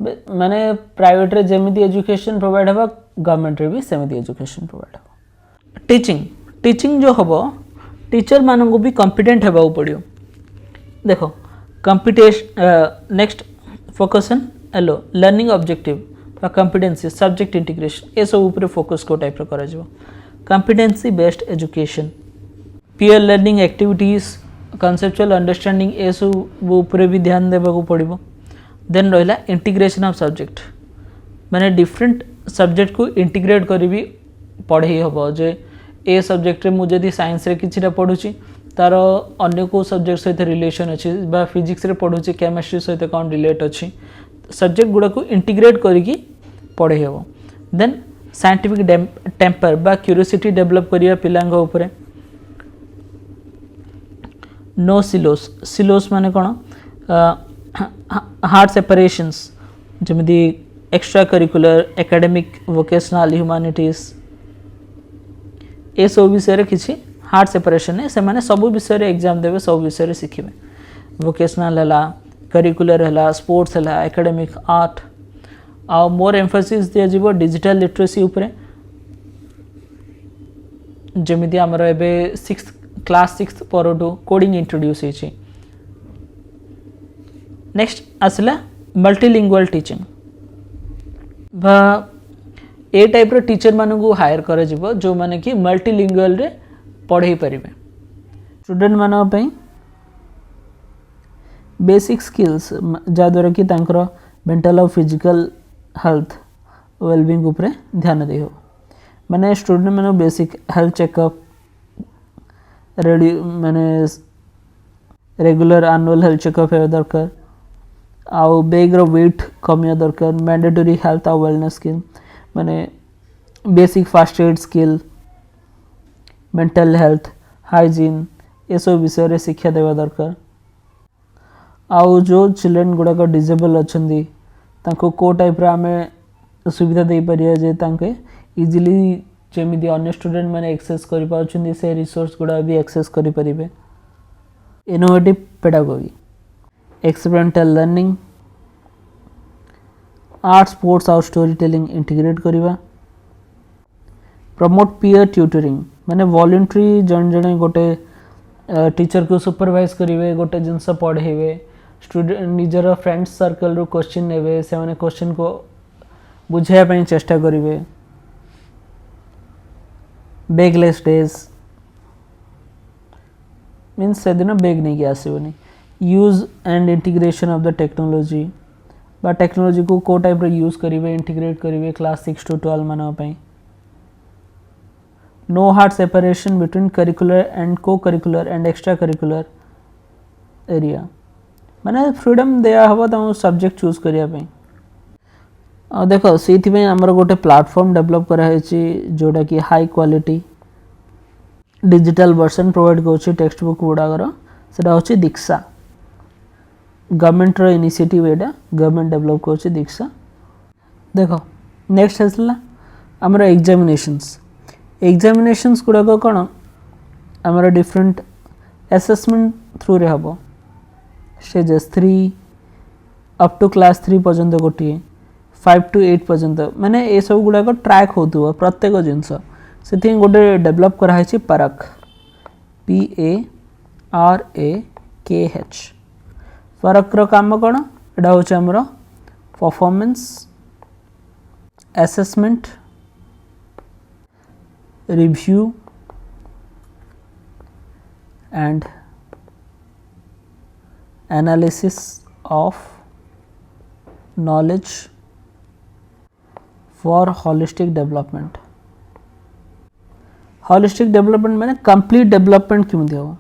माने प्राइवेट रे जेमिति एजुकेशन प्रोवाइड हबा गवर्नमेंट रे भी सेमिति एजुकेशन प्रोवाइड हबा। टीचिंग जो हबो टीचर मानन को भी कॉम्पिटेंट हेबा पड़ियो। देखो कंपिटेशन नेक्स्ट फोकस ऑन हेलो लर्निंग ऑब्जेक्टिव बा कॉम्पिटेंसी सब्जेक्ट इंटीग्रेशन ए सब ऊपर फोकस को टाइप रो करा जिवो। Competency based education peer learning activities conceptual understanding ए सब ऊपर भी ध्यान देबा को पड़िबो। देन रहिला इंटीग्रेशन ऑफ सब्जेक्ट माने डिफरेंट सब्जेक्ट को इंटीग्रेट करी भी पढ़ाई हबो जे ए सब्जेक्ट रे मु जदी साइंस रे किछिटा पढुची तार अन्य को सब्जेक्ट सहित रिलेशन अछि बा फिजिक्स रे पढुची केमिस्ट्री सहित कोन रिलेट अछि सब्जेक्ट गुडा को इंटीग्रेट करिकी पढ़ाई हबो। देन साइंटिफिक टेम्पर बा क्यूरियोसिटी डेवलप करिया पिलांग ऊपर। नो सिलोस माने कोन हार्ड सेपरेशंस जमिति extra curricular academic vocational humanities ए सब विषय रे किछि हार्ड सेपरेशन है से माने सब विषय रे एग्जाम देबे सब विषय रे सिखिबे वोकेशनल हला करिकुलर हला स्पोर्ट्स हला एकेडमिक आर्ट आ मोर एम्फोसिस दिया जीवो डिजिटल लिटरेसी ऊपर जमिति हमर एबे 6th क्लास 6th परडू कोडिंग इंट्रोड्यूस होइछि। नेक्स्ट आसला मल्टीलिंगुअल टीचिंग बा ए टाइप रो टीचर मानन को हायर करा जिवो जो माने कि मल्टीलिंगुअल रे पढ़ाई परिबे स्टूडेंट मानन पई बेसिक स्किल्स जा द्वारा कि तांकर मेंटल और फिजिकल हेल्थ वेलबींग ऊपर ध्यान दे हो माने स्टूडेंट माने बेसिक हेल्थ चेकअप रेडी माने रेगुलर एनुअल हेल्थ चेकअप है दरकार आउ बेग रो वेट कमिया दरकार मैंडेटरी हेल्थ और वेलनेस स्किल माने basic first aid skill mental health hygiene ये सब विषय रे शिक्षा देवा दरकार। आउ जो चिल्ड्रन गुड़ा को डिजेबल अच्छी तांको को टाइप रा हमें सुविधा दे परिया जे तांके इजीली जेमिति अन्य स्टूडेंट माने एक्सेस करि पाउछन्ती से रिसोर्स गुड़ा भी एक्सेस करि परिबे। Innovative pedagogy experimental learning art sports और स्टोरी टेलिंग इंटीग्रेट करिवा। प्रमोट पीयर ट्यूटरिंग माने वॉलंटरी जन जने गोटे टीचर को सुपरवाइज करिवे गोटे जिनस पढ़ेबे स्टूडेंट निजर फ्रेंड्स सर्कल रो क्वेश्चन नेबे से माने क्वेश्चन को बुझाया पई चेष्टा करिवे। बेगलेस डेज मीन्स से दिन बेग नहीं कि आसोनी use and integration of the technology बा टेक्नोलॉजी को को टाइप रे यूज करिवे इंटीग्रेट करिवे क्लास 6 to 12 मानवा पई। No hard separation between curricular and co curricular and extracurricular area माने फ्रीडम दिया हबो त सब्जेक्ट चूज करिया पई। आ देखो सेथि में हमर गोटे प्लेटफॉर्म डेवलप करा हैछि जोडा कि high quality digital version provide करछि टेक्स्ट बुक गुडागर सेटा होछि दीक्षा गवर्नमेंट रो इनिशिएटिव एटा गवर्नमेंट डेवलप करछि दीक्षा। देखो नेक्स्ट हसला हमर एग्जामिनेशंस गुडाक कोन हमर डिफरेंट असेसमेंट थ्रू रे हबो स्टेजेस 3 अप टू क्लास 3 पर्यंत गोटिए 5 to 8 पर्यंत माने ए सब गुडाक ट्रैक होतुवा प्रत्येक जिंस सेथि गोटे डेवलप करा है परख PARAKH परख रो काम कोन एडा होछ हमरो performance assessment review and analysis of knowledge for holistic development. Holistic development माने कंप्लीट डेवलपमेंट केमति हो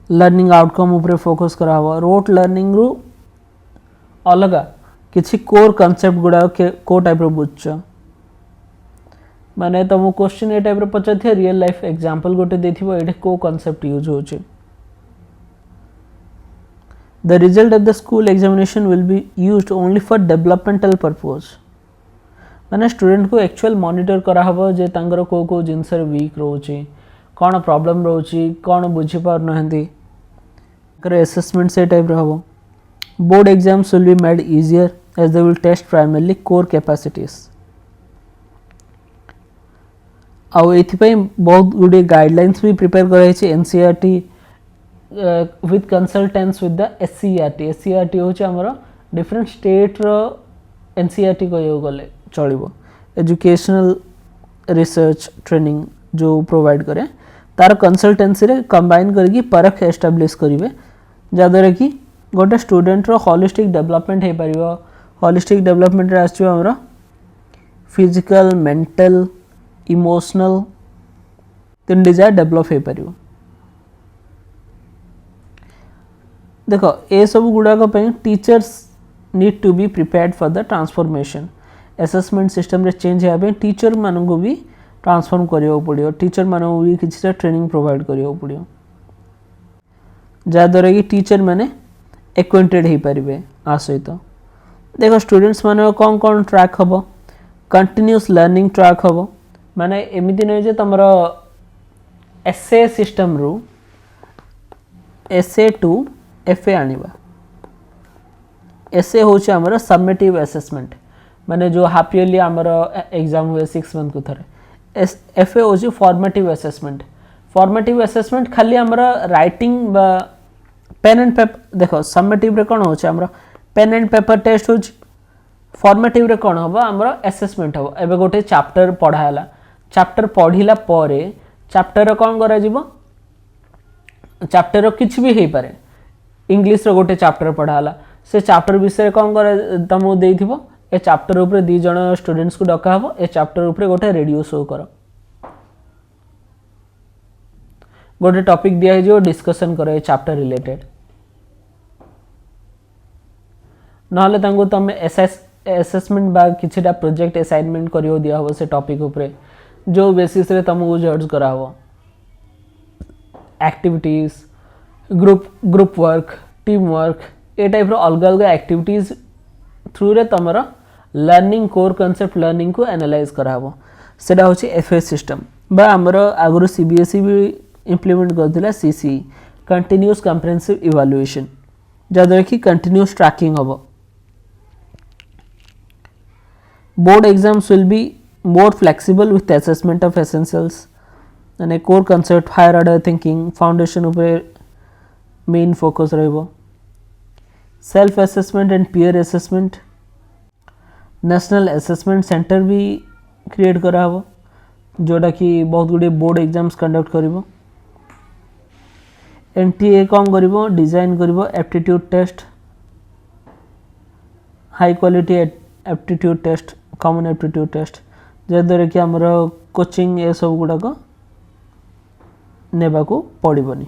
लर्निंग आउटकम ऊपर फोकस करा हो रोट लर्निंग रु अलगा किछि कोर कांसेप्ट गुडा के को टाइप रो बुझछ माने तुम क्वेश्चन ए टाइप रो पछथे रियल लाइफ एग्जांपल गोटे देथिबो एठे को कांसेप्ट यूज होचे। The result of the school examination will be used only for developmental purpose माने स्टूडेंट को एक्चुअल मॉनिटर करा हबो जे तांगर को जिंस वीक रोची कोन प्रॉब्लम रोची कोन बुझी पार नहंती कर असेसमेंट से टाइप रहबो Board exams will be made easier as they will test primarily core capacities. आउ एथिपाई बहुत गुडी गाइडलाइंस भी प्रिपेयर कराई NCERT with consultants with the SCERT. SCERT होचे हमर डिफरेंट स्टेट रो एनसीईआरटी कहयो गले चलिबो. एजुकेशनल रिसर्च ट्रेनिंग जो प्रोवाइड करे तार कंसल्टेंसी रे कंबाइन करके परख एस्टाब्लिश करिवे जादरे कि गोटे स्टूडेंट रो होलिस्टिक डेवलपमेंट हे परिबो. होलिस्टिक डेवलपमेंट रे आछियो हमर फिजिकल मेंटल इमोशनल तीन डिजायर डेवलप हो पार. देखो ए सब गुड़ाक teachers need to be prepared for the transformation. Assessment system रे चेंज होगा टीचर मानक भी ट्रांसफॉर्म करियो पड़ियो. टीचर मानक भी किसी ट्रेनिंग प्रोवाइड करियो पड़ियो जहाँद्वारा कि टीचर माने एक्वेंटेड हो पारे आ सहित. देखो स्टूडेंट्स मान कौन कौन ट्रैक हम कंटिन्यूअस लर्निंग ट्रैक हम माने एमती नहीं जे तुम एसए सिस्टम रु एसए टू एफए आनिबा. एसए होचे हमर सबमिटिव असेसमेंट माने जो हाफ ईयरली हमर एग्जाम हुए 6 मंथ को थरे. एफए होचे फॉर्मेटिव असेसमेंट. फॉर्मेटिव असेसमेंट खाली हमर राइटिंग बा पेन एंड पेपर. देखो सबमिटिव रे कोन होचे हमर पेन एंड पेपर टेस्ट होचे. फॉर्मेटिव रे कोन होबा हमर असेसमेंट होबा. एबे गोटे चैप्टर पढायला चैप्टर पढ़िला परे चैप्टर कौन करा जीवो चैप्टर किछि भी हे पारे. इंग्लिश रो गोटे चैप्टर पढ़ाला से चैप्टर विषय कौन कर तुमको देइथिबो. ए चैप्टर ऊपर 2 जण स्टूडेंट्स को डका हबो. ए चैप्टर ऊपर गोटे रेडियो शो करो गोटे टॉपिक दिया जो डिस्कशन करो ए चैप्टर रिलेटेड. नहले तांको तुम असेसमेंट बा किछिटा प्रोजेक्ट असाइनमेंट करियो दिया हो से टॉपिक ऊपर जो बेसिस रे तुमको जज करा हो. Activities group work team work ए टाइप रो अलग अलग एक्टिविटीज थ्रू रे तमरा लर्निंग कोर कांसेप्ट लर्निंग को एनालाइज करा हो. सेटा होची एफए सिस्टम बा हमरो आगरो सीबीएसई भी इंप्लीमेंट करथिला सीसी कंटीन्यूअस कॉम्प्रिहेंसिव इवैल्यूएशन जदर कि कंटीन्यूअस ट्रैकिंग होबो. Board exams will be more flexible with assessment of essentials and a core concept higher order thinking foundation ऊपर main focus रहिबो. self assessment and peer assessment national assessment center भी create करा हबो जोटा कि बहुत गुडे बोर्ड एग्जाम्स कंडक्ट करिवो. एनटीए कौन करिवो डिजाइन करिवो aptitude test high quality aptitude test common aptitude test जहाँद्वारा कि आमर कोचिंग ए सब गुड़ाक नेबा को पड़ोनी.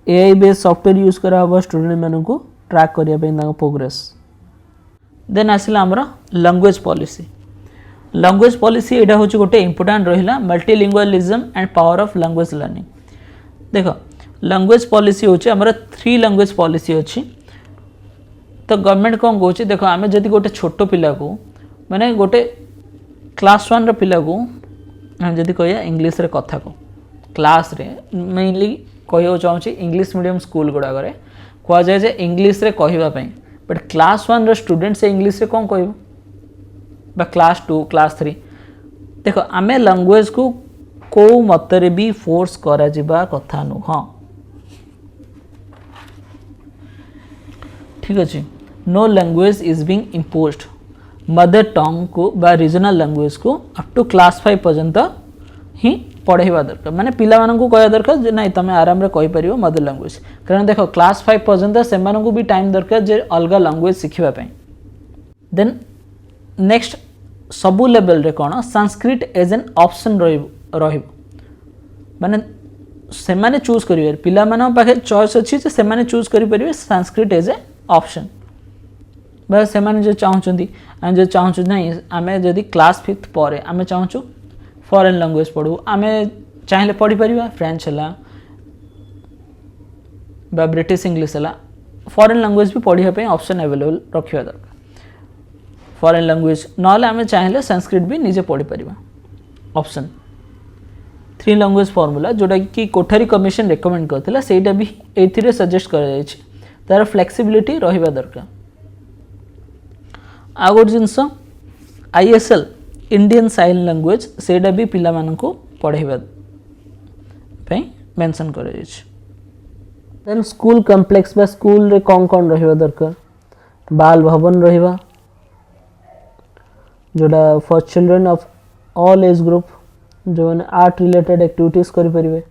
एआई बेस्ड सॉफ्टवेयर यूज करा हबो स्टूडेंट मानन को ट्रैक करिया पे तांको प्रोग्रेस. देन आसिला आमर लैंग्वेज पॉलिसी. लैंग्वेज पॉलिसी एटा होची गोटे इंपोर्टेंट रहिला multilingualism and power of language learning. देखो लैंग्वेज पॉलिसी होची आमर 3 लैंग्वेज पॉलिसी अछि. तो गवर्नमेंट कौन कहूँ देख आम जदि गोटे छोट पिला को माने गोटे क्लास 1 पिला को जदि कह इंग्लीश रे कथा को क्लास रे मेनली कह चाहूँ इंग्लीश मीडियम स्कूल गुड़ाक कह जाए जे इंग्लीश रे कहवाई बट क्लास 1 स्टूडेंट से इंग्लीश रे कौन कह क्लास 2 क्लास 3. देख आम लैंग्वेज को कौ मतरे भी फोर्स करा जिबा कथा नुह. ठीक अच्छे. No language is being imposed. Mother tongue को बा रीजनल लैंग्वेज को अप टू क्लास 5 पर्यंत ही पढ़ेवा दरकार. माने पिला मानन को कहया दरकार जे नहीं तमे आराम रे कहि परियो मदर लैंग्वेज. कारण देखो क्लास 5 पर्यंत से मानन को भी टाइम दरकार जे अलग लैंग्वेज सिखिबा पई. देन नेक्स्ट सबु लेवल रे कोन संस्कृत एज एन ऑप्शन रहिबो. माने से माने चूज करिवे पिला मानन पाखे चॉइस अछि जे से माने चूज करि परिवे संस्कृत एज ए ऑप्शन. बस से माने जो चाहूँगी आम जो चाहूँ ना आम जदि क्लास 5 पर आम चाहूँ फॉरेन लैंग्वेज पढ़ू आम चाहिए पढ़ी पार फ्रेंच है ब्रिटिश इंग्लिश है फॉरेन लैंग्वेज भी पढ़ाई ऑप्शन अवेलेबल रखा दरकार. फॉरेन लैंग्वेज ना आम चाहिए संस्कृत भी निजे पढ़ी पार ऑप्शन 3 लैंग्वेज फॉर्मूला जोटा कि कोठारी कमिशन रेकमेंड करथिला सेटा भी एथिरे सजेस्ट कर जाय छै तार फ्लेक्सिबिलिटी रहिबा दरकार आ गोट जिंस आईएसएल इंडियन साइन लैंग्वेज सेटा भी पिला मानकू पढ़ाइबा पे मेंशन कर जाय छै देन स्कूल कॉम्प्लेक्स बा स्कूल रे कोन रहिबा दरकार बाल भवन रहिबा जोड़ा for children of all age group जो मैंने आर्ट रिलेटेड एक्टिविटीज करि परिबे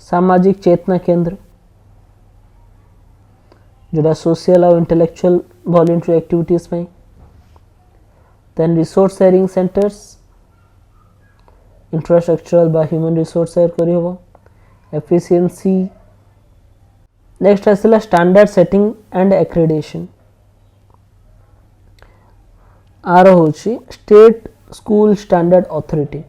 सामाजिक चेतना केंद्र जोड़ा सोशल और इंटेलेक्चुअल वॉलंटरी एक्टिविटीज पे then resource sharing centres infrastructural बा ह्यूमन रिसोर्स शेयर करि होबो एफिशिएंसी नेक्स्ट आसला स्टैंडर्ड सेटिंग एंड एक्रेडिटेशन आर होची स्टेट स्कूल स्टैंडर्ड अथॉरिटी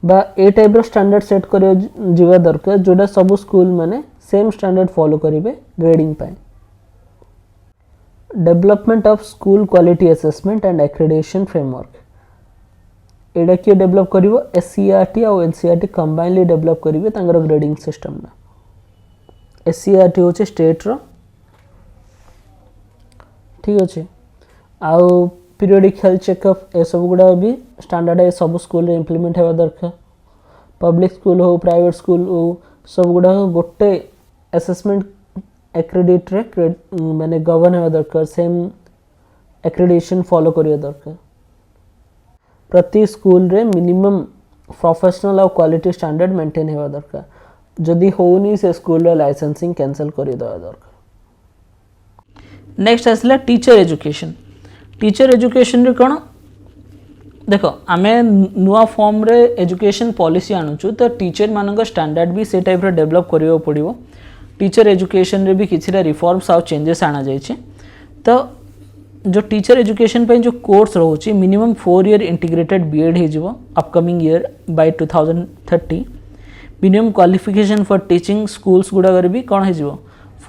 बा ए टाइप रो स्टैंडर्ड सेट करियो जीवा दरकार जोडा सब स्कूल माने सेम स्टैंडर्ड फॉलो करिवे ग्रेडिंग पाए development of school quality assessment and accreditation framework एडा के डेवलप करिवो एससीईआरटी और एनसीईआरटी कंबाइनली डेवलप करिवे तांगर ग्रेडिंग सिस्टम ना एससीईआरटी होचे स्टेट रो ठीक अछि आउ पीरियडिक हेल्थ चेकअप ए सब गुड़ा भी स्टैंडर्ड है सब स्कूल इम्प्लीमेंट होगा दरकार पब्लिक स्कूल हो प्राइवेट स्कूल हो सब गुड़ा गोटे असेसमेंट एक्रेडिट माने गवर्न होगा दरकार सेम एक्रेडिटेशन फॉलो करिया दरकार प्रति स्कूल रे मिनिमम प्रोफेशनल और क्वालिटी स्टैंडर्ड मेंटेन होगा दरकार जदि होनी से स्कूल रे लाइसेंसिंग कैंसिल करि दवा दरकार नेक्स्ट आसला टीचर एजुकेशन टीचर एजुकेशन रे कौन देख आमे नुआ फॉर्म रे एजुकेशन पॉलिसी आणुचु तो टीचर मानक स्टैंडर्ड भी से टाइप रे डेवलप करियो पड़िवो टीचर एजुकेशन रे भी किछिरा रिफॉर्म्स आउ चेंजेस आना जाय छै तो जो टीचर एजुकेशन पे जो कोर्स रहउची मिनिमम 4 ईयर इंटीग्रेटेड बीएड हे जिवो upcoming year by 2030 minimum qualification for teaching schools गुडा कर भी कौन हे जिवो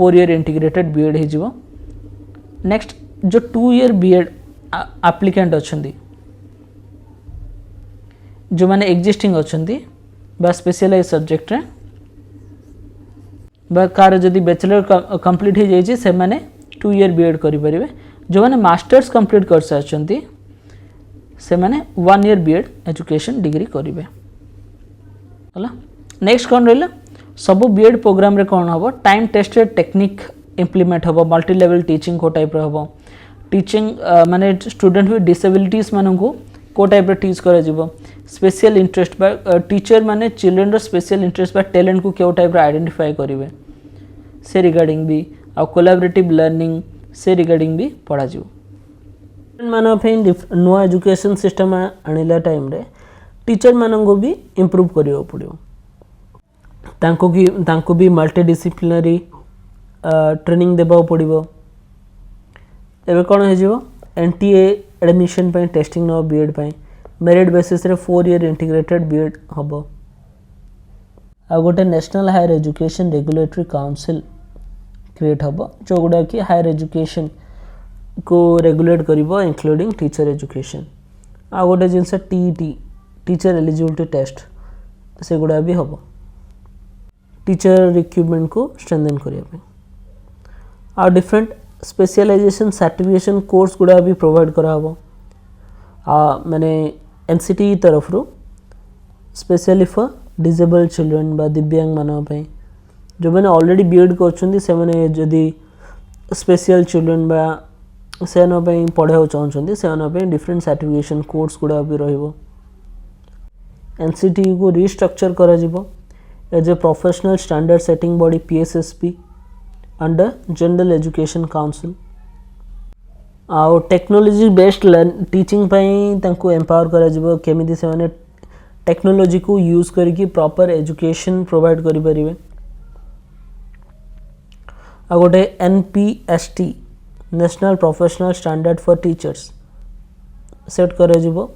4 ईयर इंटीग्रेटेड बीएड हे जिवो नेक्स्ट जो 2 ईयर बीएड एप्लिकेंट अछंती जो माने एग्जिस्टिंग अछंती बा स्पेशलाइज सब्जेक्ट रे बा कार जदी बैचलर कंप्लीट हे जाय छै से माने 2 ईयर बीएड करि परिबे जो माने मास्टर्स कंप्लीट कर साचंती से माने 1 ईयर बीएड एजुकेशन डिग्री करिवे हला नेक्स्ट कोन रहला सब बीएड प्रोग्राम रे कोन हबो टाइम टेस्टेड टेक्निक इम्प्लीमेंट हबो मल्टी लेवल टीचिंग को टाइप रे हबो टीचिंग माने स्टूडेंट विथ डिसेबिलिटीज माननको को टाइप रे टीच करा जिवो स्पेशल इंटरेस्ट बा टीचर माने चिल्ड्रन रो स्पेशल इंटरेस्ट बा टैलेंट को केउ टाइप रे आइडेंटिफाई करिवे से रिगार्डिंग भी आ कोलैबोरेटिव लर्निंग से रिगार्डिंग भी पढ़ा जिवो मानो फेन नुआ एजुकेशन सिस्टम आनिला टाइम रे टीचर माननको भी इंप्रूव करियो पड़ियो तांको भी मल्टी डिसिप्लिनरी ट्रेनिंग देबा पड़िबो एबे कोन हे जिवो एनटीए एडमिशन पे टेस्टिंग नो बीएड पे मेरिट बेसिस रे 4 ईयर इंटीग्रेटेड बीएड हबो आ गोटे national higher education regulatory council create हबो जो गुडा की हायर एजुकेशन को रेगुलेट करिवो इंक्लूडिंग टीचर एजुकेशन आ गोटे जिनस टीईटी टीचर एलिजिबिलिटी टेस्ट से गुडा भी हबो टीचर रिक्रूटमेंट को स्ट्रेंथन करिया पे आ डिफरेंट स्पेशलाइजेशन सर्टिफिकेशन कोर्स गुड़ा भी प्रोवाइड करा हबो माने एनसीटी तरफ रो स्पेशली फॉर डिसेबल चिल्ड्रन बा दिव्यांग मानव पे जो मैंने ऑलरेडी बीएड करछंदी से माने जदी स्पेशल चिल्ड्रन बा से न पे पढ़ाओ चाहछंदी से न पे डिफरेंट सर्टिफिकेशन कोर्स गुड़ा भी रहइबो एनसीटी को रिस्ट्रक्चर करा जिवो as a professional standard setting body PSSP under general education council आउ टेक्नोलॉजी बेस्ड टीचिंग पई तांको एम्पावर करा जिवो केमिति से माने टेक्नोलॉजी को यूज करके प्रॉपर एजुकेशन प्रोवाइड करि परिबे आ गोटे NPST national professional standard for teachers set करा जिवो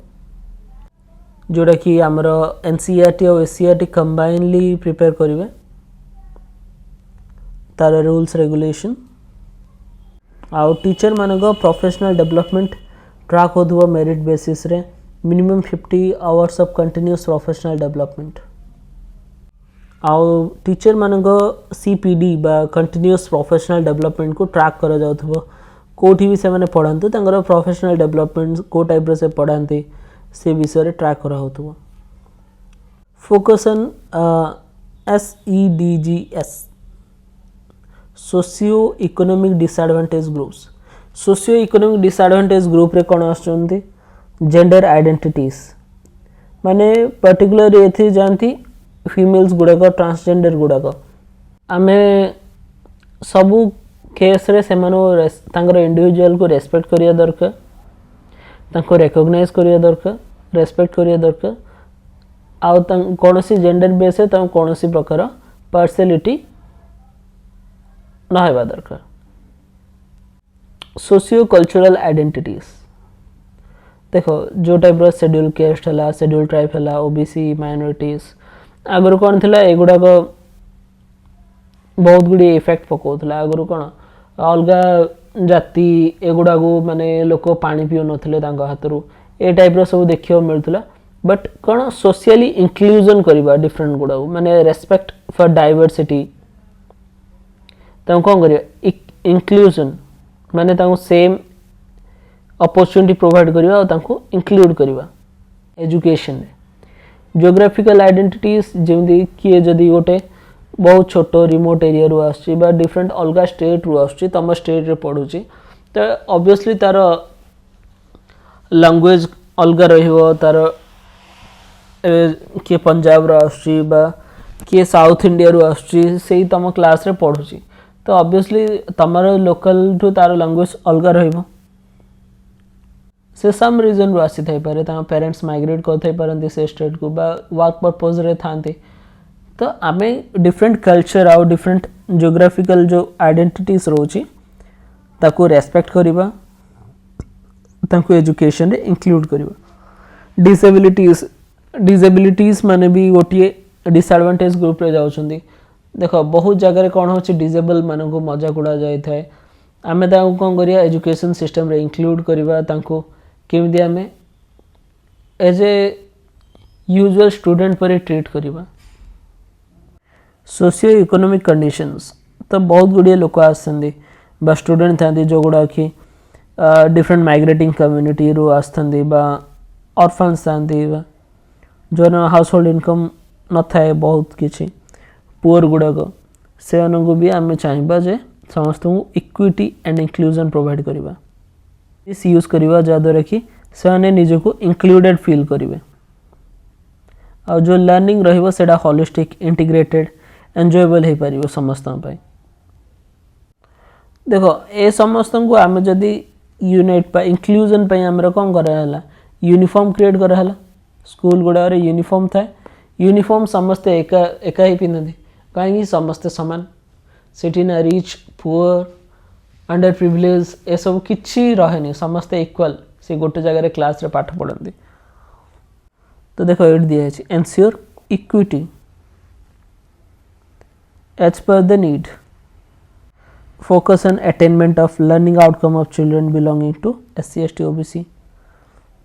जोड़ा कि आमर एनसीईआरटी और एससीईआरटी कंबाइनली प्रिपेयर करिवे तार रूल्स रेगुलेशन आउ टीचर मानक प्रोफेशनल डेवलपमेंट ट्रैक होदुवा मेरिट बेसिस रे minimum 50 hours of continuous professional development आउ टीचर मान CPD बा कंटिन्यूअस प्रोफेशनल डेवलपमेंट को ट्रैक करा जाउथबो कोठी भी से माने पढ़ांतु तांकर प्रोफेशनल डेवलपमेंट को टाइप रे से पढ़ांती से विषय रे ट्रैक करा होतबो focus on SEDGS socio economic disadvantage groups socio economic disadvantage group रे कोन आछंती जेंडर आइडेंटिटीज माने पर्टिकुलर एथि जानती फीमेल्स गुड़ाक ट्रांसजेंडर गुड़ाक आमे सबू केस रे सेमानो इंडिविजुअल को रेस्पेक्ट करिया दरकार तांको रिकॉग्नाइज करिया दरकार रेस्पेक्ट करिया दरकार आउ कौनसी जेंडर बेस है कौनसी प्रकार पार्शियलिटी ना हेबा दरकार सोशियो कल्चरल आइडेंटिटीज देखो जो टाइप शेड्यूल कास्ट है शेड्यूल ट्राइब है OBC माइनॉरिटीज आगुरी कौन थिला एगुड़ाक बहुत गुड़ी इफेक्ट पकाउला आगुरी कौन अलग जाति एगुड़ा माने लोक पानी पिउ नथिले तांको हाथरू ए टाइप रो सब देखियो मिलथुला बट कौन सोशली इंक्लूजन करबा डिफरेंट गुड़ा माने रेस्पेक्ट फॉर डाइवर्सिटी कौन करिया इंक्लूजन माने सेम अपॉर्चुनिटी प्रोवाइड करबा और तांको इंक्लूड करबा एजुकेशन रे जियोग्राफिकल आइडेंटिटीज जेमदी किए जदी गोटे बहुत छोट रिमोट एरिया रु आछि बा डिफरेंट अलगा स्टेट रु आछि तम स्टेट रे पढुछि तो ऑब्वियसली तार लैंग्वेज अलगा रहिबो तार के पंजाब रो आछि बा के साउथ इंडिया रु आछि सेही तम क्लास रे पढुछि तो ऑब्वियसली तमर लोकल टू तार लैंग्वेज अलगा रहिबो से सम रीजन रु आसी थाई पारे ता पेरेंट्स माइग्रेट कर थाई परंती से स्टेट को बा वर्क पर्पस रे थांती तो आमे डिफरेंट कल्चर आउ डिफरेंट जियोग्राफिकल जो आइडेंटिटीज रोची ताको रेस्पेक्ट करिबा ताको एजुकेशन रे इंक्लूड करिबा डिसेबिलिटीज माने भी गोटिए डिसएडवांटेज ग्रुप रे जाउछंदी देखो बहुत जगह रे कोन होची डिसेबल माने को मजा कुडा जाय थाए आमे ताको कोन करिया एजुकेशन सिस्टम रे इंक्लूड करिबा ताको केमि आमे एज ए यूजुअल स्टूडेंट पर ट्रीट करिबा सोशियो इकोनॉमिक कंडीशंस तो बहुत गुड़िया लोक आसती बा स्टूडेंट था जो गुड़ा कि डिफरेंट माइग्रेटिंग कम्युनिटी रू आसती बा ऑर्फन्स था जो हाउस होल्ड इनकम न थाए बहुत किसी पुअर गुड़ाक से भी आम चाहिए जे समस्त इक्विटी एंड इंक्लूजन प्रोवाइड करवा इस यूज करवा जहाँद्वारा कि से निजको इंक्लूडेड फील करेंगे आ जो लर्निंग रहिबो सेडा होलिस्टिक इंटीग्रेटेड एंजॉयबल हो पार समस्त देखो ए समस्त को आम जदि यूनिट इंक्लूजन आमर कौन कराला यूनिफॉर्म क्रिएट कराला स्कूल गुड़ा यूनिफॉर्म थाए यूनिफॉर्म समस्ते एका ही पिंधती कहीं समस्ते सामान सेठी ना रिच पुअर अंडर प्रिविलेज ए सब किछि रहेनी समस्ते इक्वल से गोटे जगह क्लास रे पाठ पढ़ती तो देखो ये दिया है ensure equity as per the need focus on attainment of learning outcome of children belonging to SC ST OBC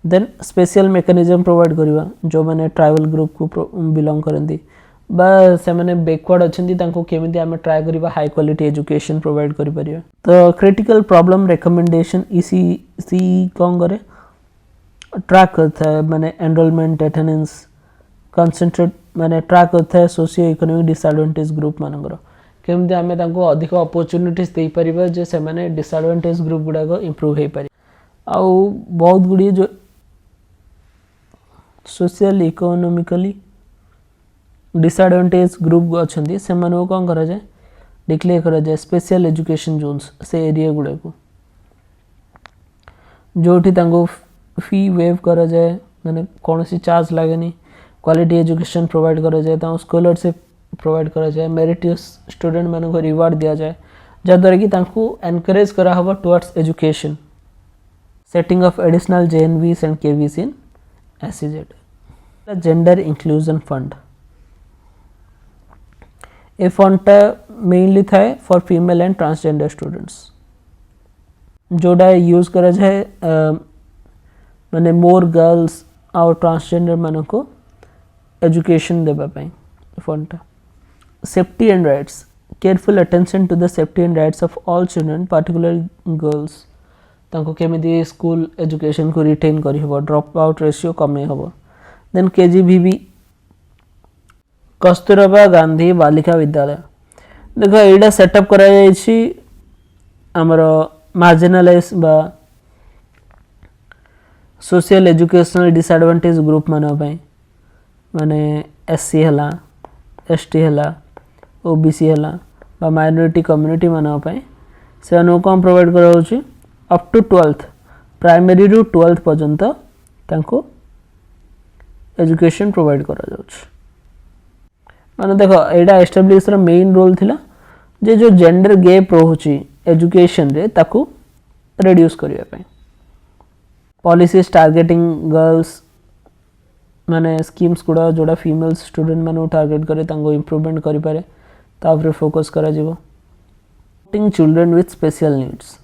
then special mechanism provide करवा जो मैंने ट्राइबल ग्रुप को बिलोंग करती बा से मैंने बैकवर्ड अच्छी केमी आम ट्राए करवा हाई क्वालिटी एजुकेशन प्रोवाइड कर तो क्रिटिकल प्रॉब्लम रिकमेंडेशन इसी कौन करे ट्रैक करता है मैंने एनरोलमेंट अटेंडेंस कंसंट्रेट मैंने ट्रैक करता है सोशियो इकोनॉमिक डिसएडवांटेज ग्रुप मानकर केमती आम अधिक अपॉर्चुनिटीज दे पारिबा जे से मैंने डिसएडवांटेज ग्रुप गुड़ाक इंप्रूव हो पारे आउ बहुत गुड़ी जो सोशल इकोनॉमिकली डिसएडवांटेज ग्रुप अच्छा से कौन करा जाए डिक्लेयर करा जाए स्पेशल एजुकेशन जोन्स से एरिया गुड़ा को जोटी तांको फी वेव करा जाए मैंने कौन सी चार्ज लगे क्वालिटी एजुकेशन प्रोवाइड करा जाए स्कॉलरशिप प्रोवाइड करा जाए मेरिटियस स्टूडेंट मान को रिवार्ड दिया जाए जहाँद्वारा कि तांको एनकरेज करा हबा towards education setting of additional JNVs and KVs in SEZ gender inclusion fund ए फंड मेनली थाए for female and transgender students जोड़ा यूज करा जाए माने मोर गर्ल्स और ट्रांसजेंडर मान को एजुकेशन देबा fund safety and rights, careful attention to the safety and rights of all children particularly girls, तांको केमिति स्कूल एजुकेशन को रिटेन करी हबो, ड्रॉप आउट रेशियो कमे हबो। देन केजीबीवी कस्तूरबा गांधी बालिका विद्यालय, देखो एटा सेटअप करा जायछि हमर मार्जिनलाइज बा सोशल एजुकेशनल डिसएडवांटेज ग्रुप मान माने एससी हला, एसटी हला, ओबीसी हला बा माइनॉरिटी कम्युनिटी मान से कौन प्रोवाइड कराउछि अप टू 12th प्राइमरी रु 12th पर्यंत तांको एजुकेशन प्रोवाइड करा जाउछि। माने देखो एटा एस्टैब्लिश रा मेन रोल थिला जे जो जेंडर गैप रोहुछि एजुकेशन रे ताकू रिड्यूस करिया पय। पॉलिसीज टारगेटिंग गर्ल्स माने स्कीम्स गुड़ा जोड़ा फीमेल स्टूडेंट मानु टारगेट करे तांको इंप्रूवमेंट करि पारे तापरे फोकस करा जिवो। टिंग चिल्ड्रन विथ स्पेशल नीड्स,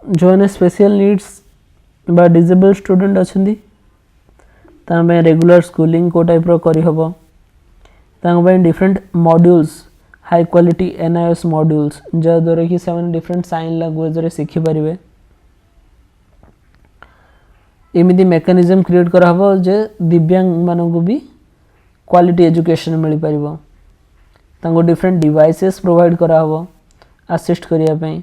जो स्पेशल नीड्स बा डिजेबल स्टूडेंट अछंदी तामे रेगुलर स्कूलिंग को टाइप रो करि हबो। तांको पे different modules high quality NIS modules जा द्वारा कि से डिफरेंट साइन लैंग्वेज रे सिखि परिबे। एमिदी मेकानिज्म क्रिएट करा हबो जे दिव्यांग मानक भी क्वालिटी एजुकेशन मिल परिबो। तांको डिफरेंट डिवाइसेस प्रोवाइड करा हबो असिस्ट करिया पई।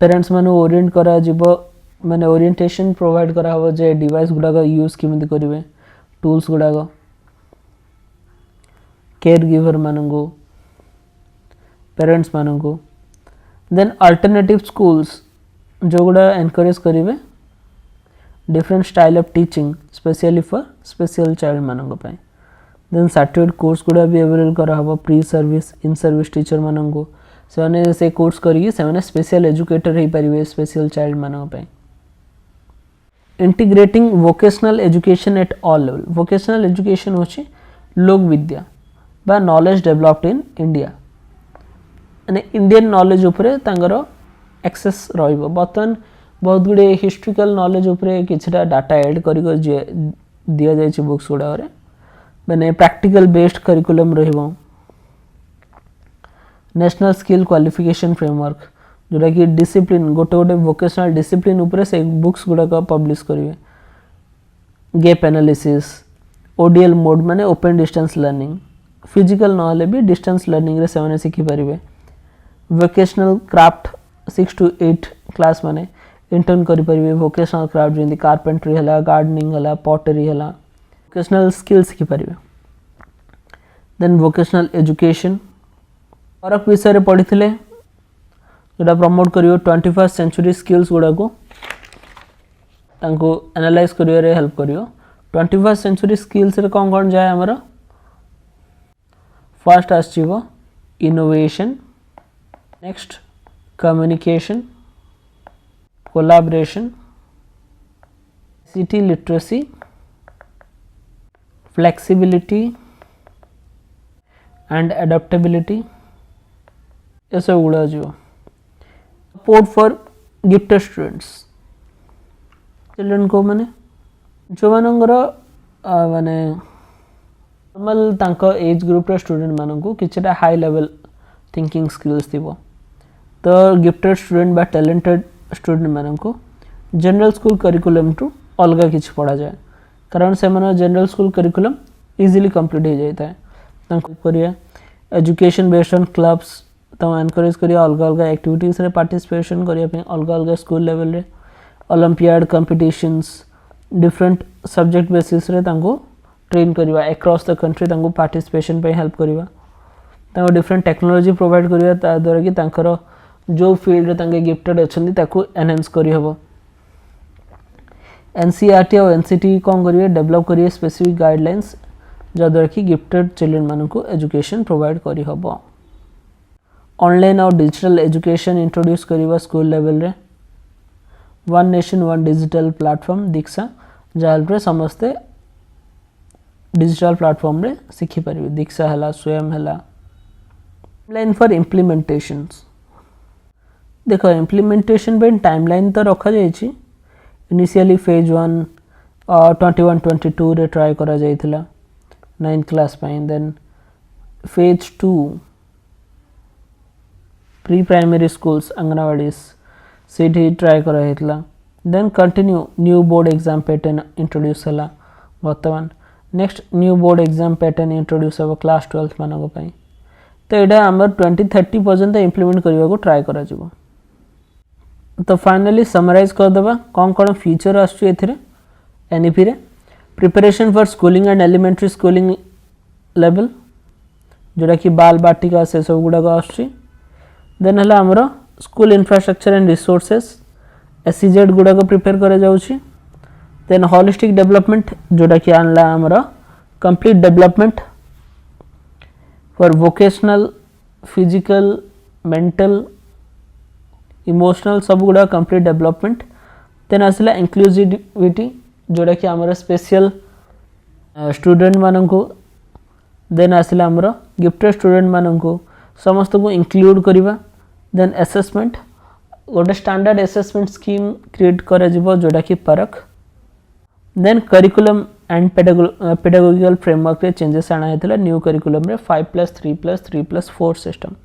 पेरेंट्स मानु ओरिएंट करा जिवो माने ओरिएंटेशन प्रोवाइड करा हबो जे डिवाइस गुडा का यूज किमिति करिवे, टूल्स गुडा का। केयर गिवर मानंगो, पेरेंट्स मानंगो। देन अल्टरनेटिव स्कूल्स जो गुडा एनकरेज करिवे different style of teaching specially for special child मानंगो पय। देन सर्टिफिकेट कोर्स गुडा भी अवेलेबल करा हबो pre service in service teacher मानंगो से कोर्स करी से स्पेशल एजुकेटर हो पारे स्पेशल चाइल्ड मान पे। Integrating vocational education at all level, vocational education होची लोक विद्या बा नॉलेज डेवलप्ड इन इंडिया माने इंडियन नॉलेज उपरे तांगर एक्सेस रहिबो। बर्तन बहुत गुड़े हिस्ट्रिकल नॉलेज उपरे किछटा डाटा ऐड करी दिया जाय बुक्स गुड़ा माने प्रैक्टिकल बेस्ड करिकुलम रहिबो। नेशनल स्किल क्वालिफिकेशन फ्रेमवर्क जोटा कि डिसिप्लिन गोटे गोटे वोकेशनल डिसिप्लिन उपरे से बुक्स गुड़ा पब्लिश करेंगे। गैप एनालिसिस, ओडीएल मोड माने ओपन डिस्टेंस लर्निंग, फिजिकल नहले भी डिस्टेंस लर्निंग रे से शिखि पारिबे। वोकेशनल क्राफ्ट 6 to 8 क्लास माने इंटर्न करि पारिबे। वोकेशनल क्राफ्ट जेंति कारपेंटरी हला, गार्डनिंग हला, पॉटरी हला, वोकेशनल स्किल शिखि पारिबे। देन वोकेशनल एजुकेशन फरक विषय पढ़ी थे जोटा प्रमोट करियो 21st सेंचुरी स्किल्स गुड़ा को एनालाइज करियो हेल्प करियो। 21st सेंचुरी स्किल्स रे कौन कौन जाए हमारा फर्स्ट आसो innovation, next communication, collaboration, city literacy, flexibility and adaptability ये सब गुड़ा जो support for gifted students children को माने जो मानकर माने नॉर्मल तांको एज ग्रुप रे स्टूडेंट मानन को किछटा हाई लेवल थिंकिंग स्किल्स थिबो तो गिफ्टेड स्टूडेंट बा टैलेंटेड स्टूडेंट मानन को जनरल स्कूल करिकुलम टू अलग किछ पढ़ा जाए कारण से माने general school curriculum easily complete हो जाता है। तांको करिया एजुकेशन बेस्ड ऑन क्लब्स तो एनकरेज करिया अलग अलग एक्टिविटीज रे पार्टिसिपेशन करिया पे अलग अलग स्कूल लेवल रे olympiad competitions different subject basis रे तांको ट्रेन करिवा अक्रॉस द कंट्री तांको पार्टिसिपेशन पे हेल्प करिवा तांको डिफरेंट टेक्नोलॉजी प्रोवाइड करिवा ता द्वारा कि तांकर जो फील्ड रे तांके गिफ्टेड अछंदी ताको एनहांस करि हबो। एनसीईआरटी और एनसीटी कोन करिवे डेवलप करिवे स्पेसिफिक गाइडलाइंस जा द्वारा कि गिफ्टेड चिल्ड्रन मानन को एजुकेशन प्रोवाइड करि हबो। ऑनलाइन और डिजिटल एजुकेशन इंट्रोड्यूस करिवा स्कूल लेवल रे one nation one digital platform Diksha जहाँ रे समस्ते डिजिटल प्लेटफॉर्म रे शिखि पारिबे। दीक्षा हला स्वयं हला टाइमलाइन फॉर इम्प्लीमेंटेशंस देखो इम्प्लीमेंटेशन पे टाइमलाइन तो रखा जाइछि इनिशियली फेज 1 21-22 रे ट्राई करा जाइथिला 9th क्लास पे then phase 2 pre primary schools anganwadi से ट्राए कराइला then continue new board exam pattern introduce है बर्तमान next new board exam pattern introduce हे क्लास 12 मानक पई तो यहाँ आम 2030 पर्यंत इम्प्लीमेंट करने को ट्राए करा जिवो। तो फाइनली समराइज करदे कौन कौन फीचर आसुची एनईपी रे preparation for schooling and elementary schooling level जोड़ा कि बाल बाटिका से सब गुड़ाक आसुची देन है आमर school infrastructure and resources SEZ गुड़ाक प्रिपेयर करा जाउची देन होलिस्टिक डेवलपमेंट जोड़ा कि आनला आमर complete development for vocational physical mental emotional सब गुड़ा कंप्लीट डेवलपमेंट देन आसला इंक्लूसिविटी जोड़ा कि आमर स्पेशल स्टूडेंट मानक देन आसला आमर गिफ्टेड स्टूडेंट मानक समस्त को इंक्लूड करवा देन असेसमेंट गोटे स्टैंडर्ड असेसमेंट स्कीम क्रिएट करा जिवो जोड़ा कि Parakh then curriculum and pedagogical framework रे चेंजेस आना हेतला न्यू करिकुलम रे 5+3+3+4 सिस्टम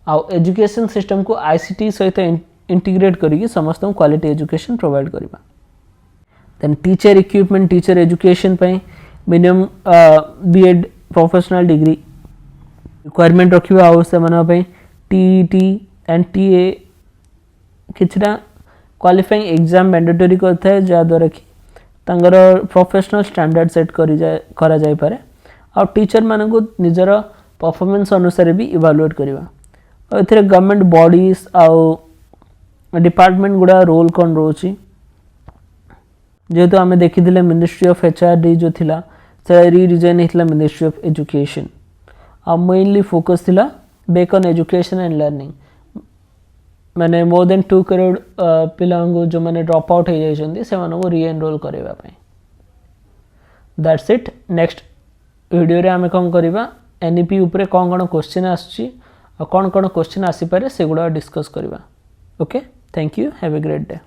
आउ एजुकेशन सिस्टम को आईसीटी सहित इंटीग्रेट करिक समस्त क्वालिटी एजुकेशन प्रोवाइड करबा then teacher equipment teacher education पई minimum BEd professional degree requirement रखिबा आउ से माने पई टीईटी एंड टीए किछटा क्वालिफाइंग एग्जाम मैंडेटरी करता है जा द्वारा कि तांगर प्रोफेशनल स्टैंडर्ड सेट करा जाय पारे और टीचर मानक निजर परफॉर्मेंस अनुसार भी इवैल्यूएट करवा और एथिरे गवर्नमेंट बॉडीज आउ डिपार्टमेंट गुड़ा रोल कौन रोची जेहेतु आम देखी मिनिस्ट्री ऑफ एचआरडी जो थिला से रीडिजाइन होता मिनिस्ट्री ऑफ एजुकेशन आ मेनली फोकस थिला back on education and learning मैंने मोर देन 2 करोड़ पिला जो मैंने ड्रॉप आउट हो जाइछन्ती से मानको री एनरोल करबा पई दैट्स इट नेक्स्ट वीडियो रे आमे कोन करबा एनईपी ऊपर कोन कोन क्वेश्चन आछि और कोन कोन क्वेश्चन आसी पारे सेगुडा डिस्कस करबा okay thank you have a great day.